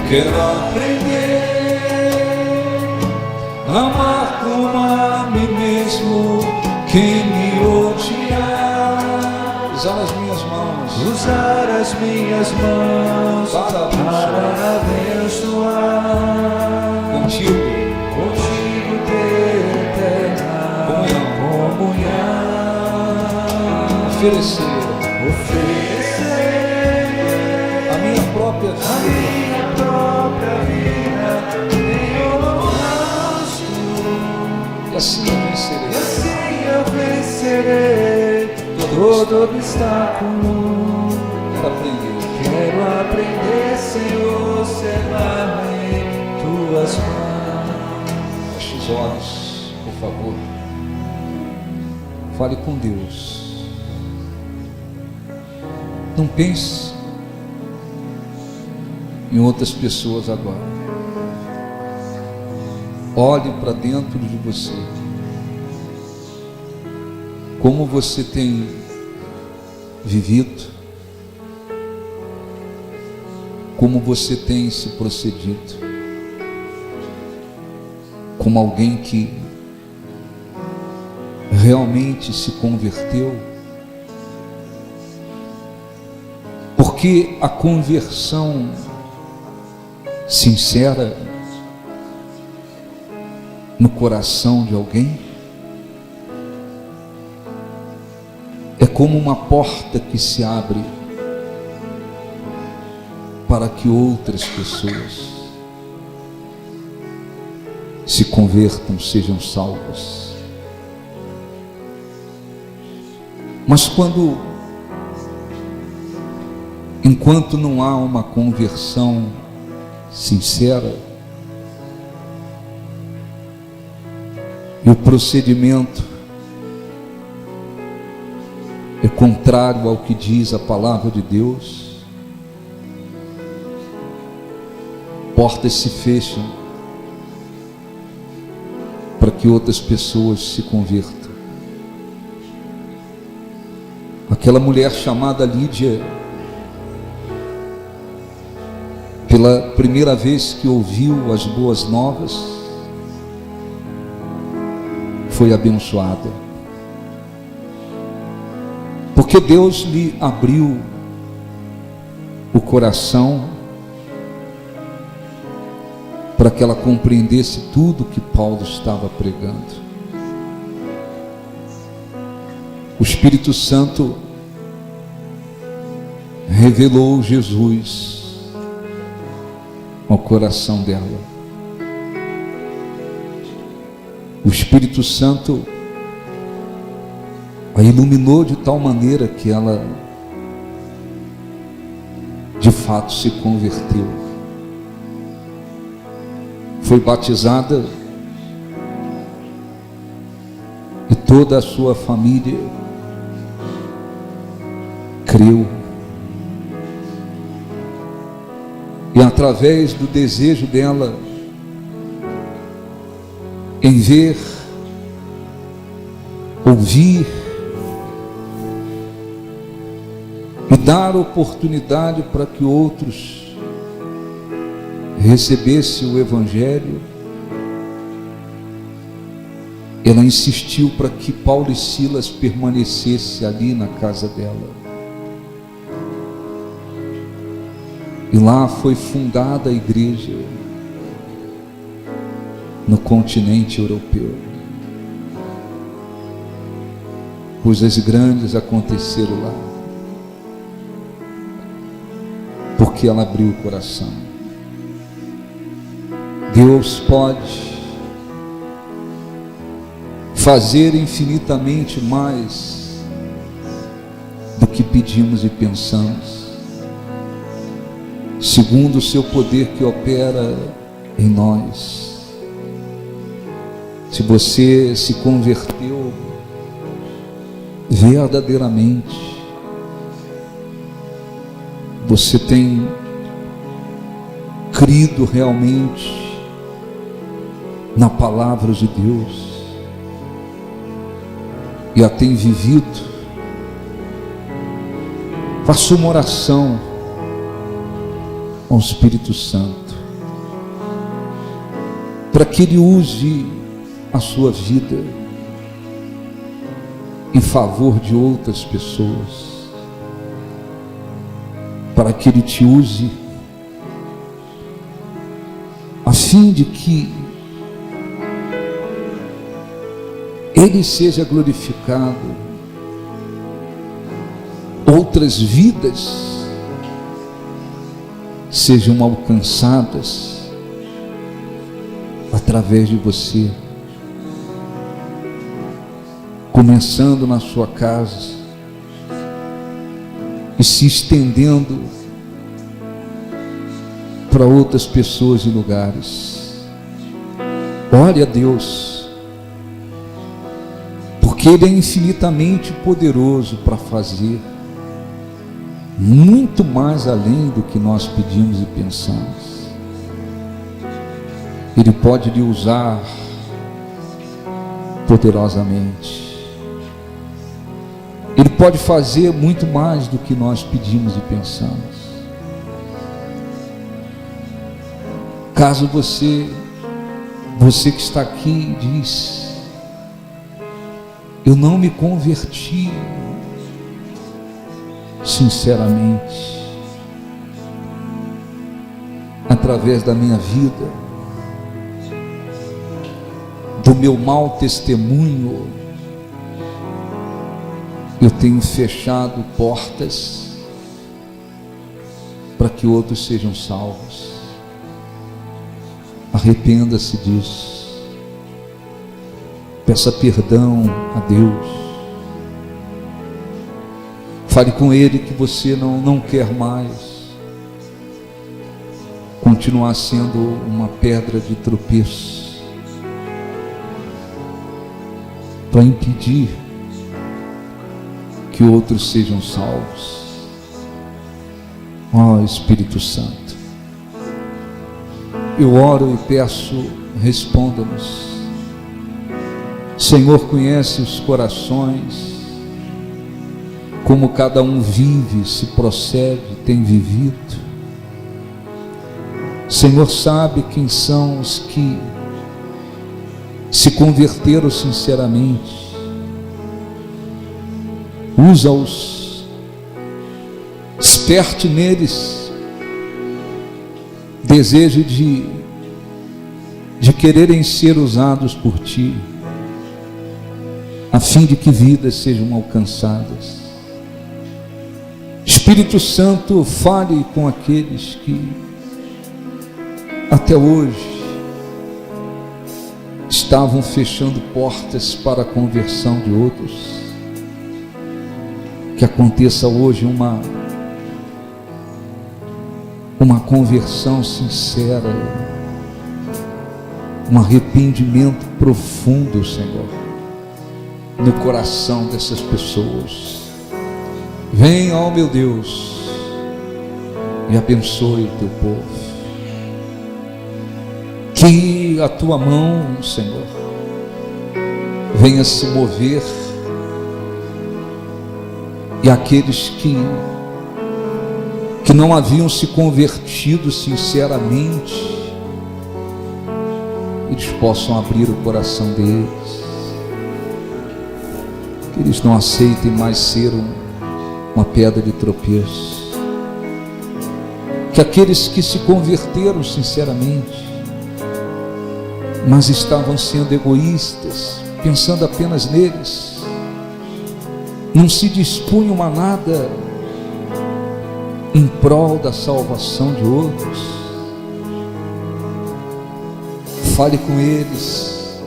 Quero aprender a amar como a mim mesmo, quem me odiar, usar as minhas mãos para abençoar, contigo ter eterna comunhão, oferecer a minha própria vida em holocausto, e assim eu vencerei todo obstáculo. Quero aprender, Senhor, será em tuas Feche os olhos, por favor. Fale com Deus. Não pense em outras pessoas agora. Olhe para dentro de você. Como você tem vivido? Como você tem se procedido? Como alguém que realmente se converteu? Porque a conversão sincera no coração de alguém é como uma porta que se abre para que outras pessoas se convertam, sejam salvas. Mas enquanto não há uma conversão sincera, e o procedimento é contrário ao que diz a palavra de Deus, portas se fecham para que outras pessoas se convertam. Aquela mulher chamada Lídia, pela primeira vez que ouviu as boas novas, foi abençoada, porque Deus lhe abriu o coração para que ela compreendesse tudo que Paulo estava pregando. O Espírito Santo revelou Jesus ao coração dela. O Espírito Santo a iluminou de tal maneira que ela de fato se converteu. Foi batizada e toda a sua família creu. E através do desejo dela em ver, ouvir e dar oportunidade para que outros recebessem o Evangelho, ela insistiu para que Paulo e Silas permanecessem ali na casa dela. E lá foi fundada a igreja no continente europeu. Coisas grandes aconteceram lá, porque ela abriu o coração. Deus pode fazer infinitamente mais do que pedimos e pensamos, segundo o seu poder que opera em nós. Se você se converteu verdadeiramente, você tem crido realmente na palavra de Deus e a tem vivido, faça uma oração ao Espírito Santo para que Ele use a sua vida em favor de outras pessoas, para que Ele te use a fim de que Ele seja glorificado, outras vidas sejam alcançadas através de você, começando na sua casa e se estendendo para outras pessoas e lugares. Ore a Deus, porque Ele é infinitamente poderoso para fazer muito mais além do que nós pedimos e pensamos. Ele pode lhe usar poderosamente. Ele pode fazer muito mais do que nós pedimos e pensamos. Caso você que está aqui diz: eu não me converti sinceramente através da minha vida, do meu mau testemunho, eu tenho fechado portas para que outros sejam salvos. Arrependa-se disso, peça perdão a Deus, fale com Ele que você não quer mais continuar sendo uma pedra de tropeço para impedir que outros sejam salvos. Ó Espírito Santo, eu oro e peço, responda-nos. Senhor, conhece os corações, como cada um vive, se procede, tem vivido. Senhor, sabe quem são os que se converteram sinceramente. Usa-os, desperte neles desejo de quererem ser usados por Ti, a fim de que vidas sejam alcançadas. Espírito Santo, fale com aqueles que até hoje estavam fechando portas para a conversão de outros. Que aconteça hoje uma conversão sincera, um arrependimento profundo, Senhor, no coração dessas pessoas. Vem, ó meu Deus, e abençoe o Teu povo. Que a Tua mão, Senhor, venha se mover, e aqueles que não haviam se convertido sinceramente, eles possam abrir o coração deles, que eles não aceitem mais ser uma pedra de tropeço, que aqueles que se converteram sinceramente, mas estavam sendo egoístas, pensando apenas neles, não se dispunham a nada em prol da salvação de outros. Fale com eles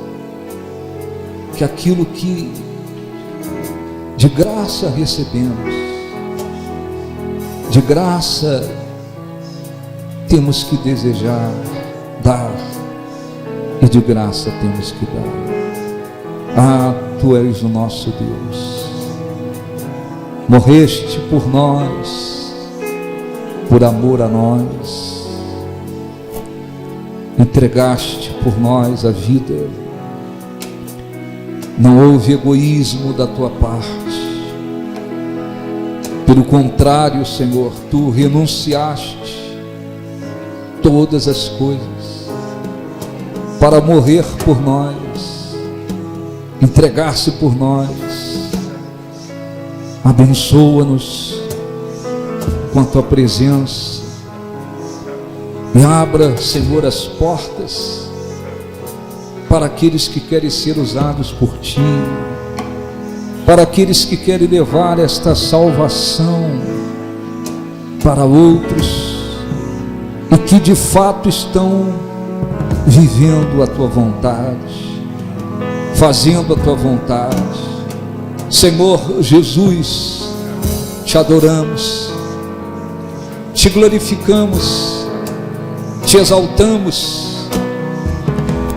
que aquilo que de graça recebemos, de graça temos que desejar dar, e de graça temos que dar. Ah, Tu és o nosso Deus, morreste por nós, por amor a nós, entregaste por nós a vida. Não houve egoísmo da Tua parte, pelo contrário, Senhor, Tu renunciaste todas as coisas para morrer por nós, entregar-se por nós. Abençoa-nos com a Tua presença e abra, Senhor, as portas para aqueles que querem ser usados por Ti, para aqueles que querem levar esta salvação para outros e que de fato estão vivendo a Tua vontade, fazendo a Tua vontade. Senhor Jesus, Te adoramos, Te glorificamos, Te exaltamos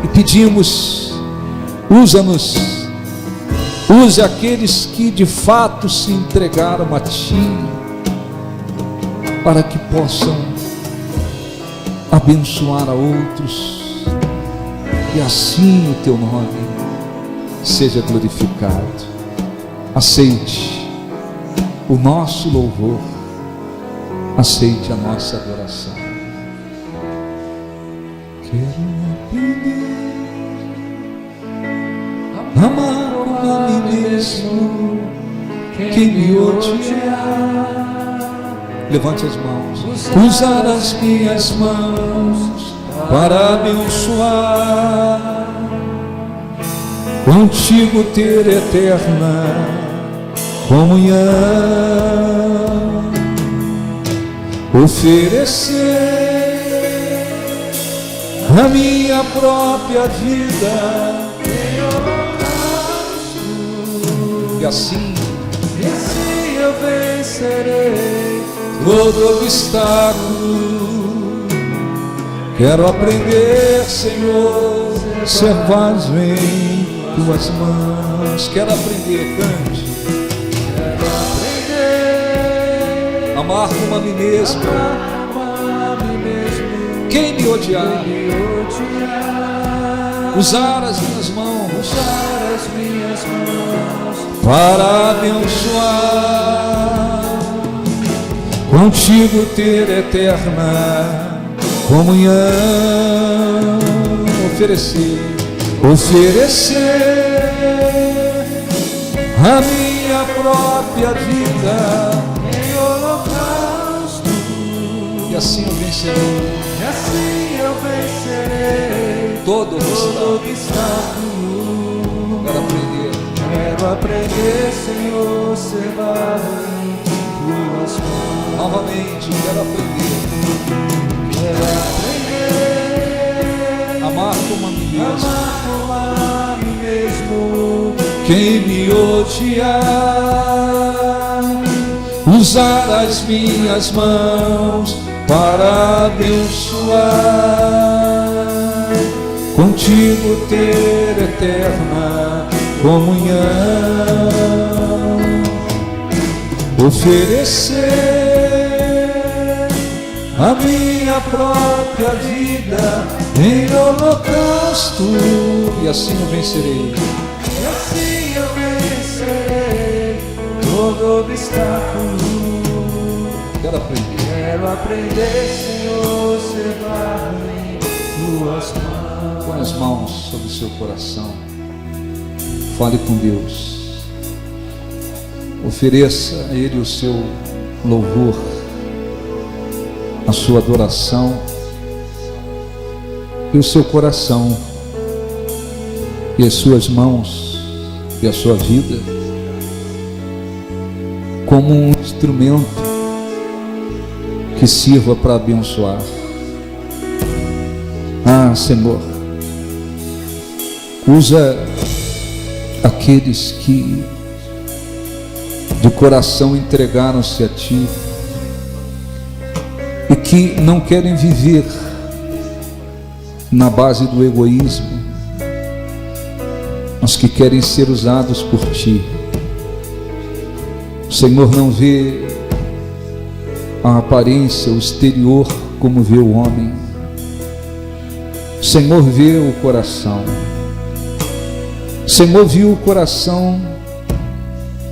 e Pedimos, usa-nos, use aqueles que de fato se entregaram a Ti, para que possam abençoar a outros, e assim o Teu nome seja glorificado. Aceite o nosso louvor, aceite a nossa adoração. Quero amar como a mim mesmo, quem me odiar. Levante as mãos. Usar as minhas mãos para abençoar, contigo ter eterna comunhão, oferecer a minha própria vida em holocausto, e assim eu vencerei todo obstáculo. Quero aprender, Senhor, ser vaso em Tuas mãos. Quero aprender, cante. Quero aprender, amar como a mim mesmo, quem me odiar, usar as minhas mãos para abençoar, contigo ter eterna comunhão, oferecer a minha própria vida em holocausto, e assim eu vencerei todo obstáculo. Quero aprender, Senhor, ser vaso em Tuas mãos. Novamente, quero aprender amar como a mim mesmo, quem me odiar, usar as minhas mãos para abençoar, contigo ter eterna comunhão, oferecer a minha própria vida em holocausto, e assim eu vencerei. Todo obstáculo. Quero aprender, Senhor, ser vaso em Tuas mãos. Põe as mãos sobre o seu coração. Fale com Deus. Ofereça a Ele o seu louvor, a sua adoração e o seu coração e as suas mãos e a sua vida como um instrumento que sirva para abençoar. Ah, Senhor, usa aqueles que de coração entregaram-se a Ti e que não querem viver na base do egoísmo, mas que querem ser usados por Ti. O Senhor não vê a aparência, o exterior, como vê o homem. O Senhor vê o coração. O Senhor viu o coração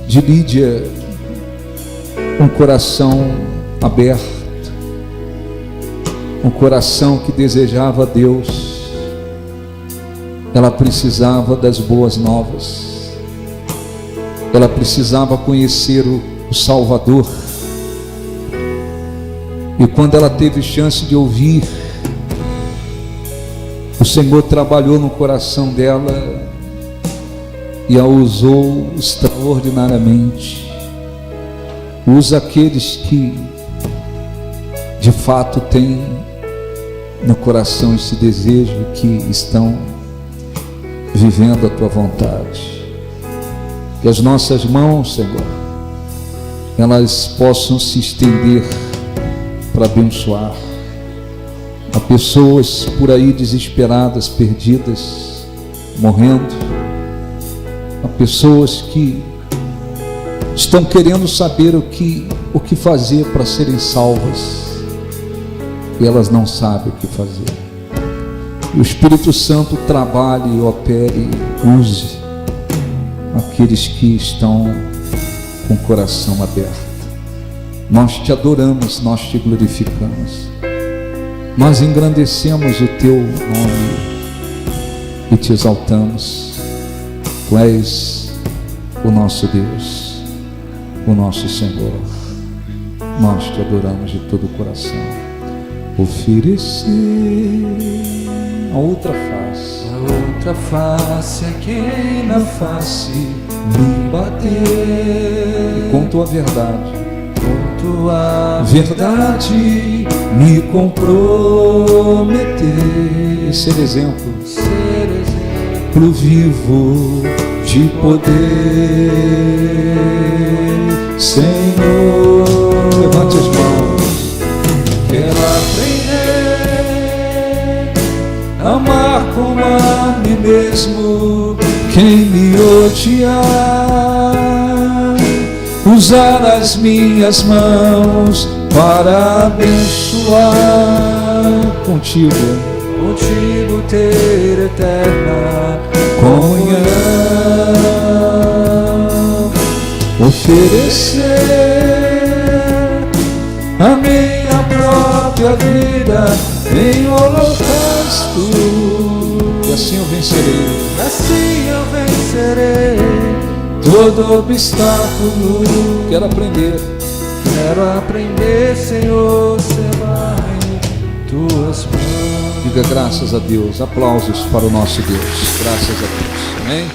de Lídia, um coração aberto, um coração que desejava Deus. Ela precisava das boas novas, ela precisava conhecer o Salvador, e quando ela teve chance de ouvir, o Senhor trabalhou no coração dela e a usou extraordinariamente. Usa aqueles que de fato têm no coração esse desejo, que estão vivendo a Tua vontade. Que as nossas mãos, Senhor, elas possam se estender para abençoar, Há pessoas por aí desesperadas, perdidas, morrendo. Há pessoas que estão querendo saber o que fazer para serem salvas, e elas não sabem o que fazer. E o Espírito Santo trabalhe, opere, use aqueles que estão com o coração aberto. Nós te adoramos, nós te glorificamos, nós engrandecemos o teu nome e te exaltamos. Tu és o nosso Deus, o nosso Senhor. Nós te adoramos de todo o coração. Oferecer a outra face a quem na face me bater, e com tua verdade me comprometer, e ser exemplo vivo de poder. Senhor, levante as mãos. Quero aprender a amar como a mim mesmo. Quem me odiar, usar as minhas mãos para abençoar. Contigo ter eterna comunhão. Oferecer a minha própria vida em holocausto, e assim eu vencerei todo obstáculo. Quero aprender, Senhor, selar em tuas mãos. Diga graças a Deus, aplausos para o nosso Deus. Graças a Deus, amém?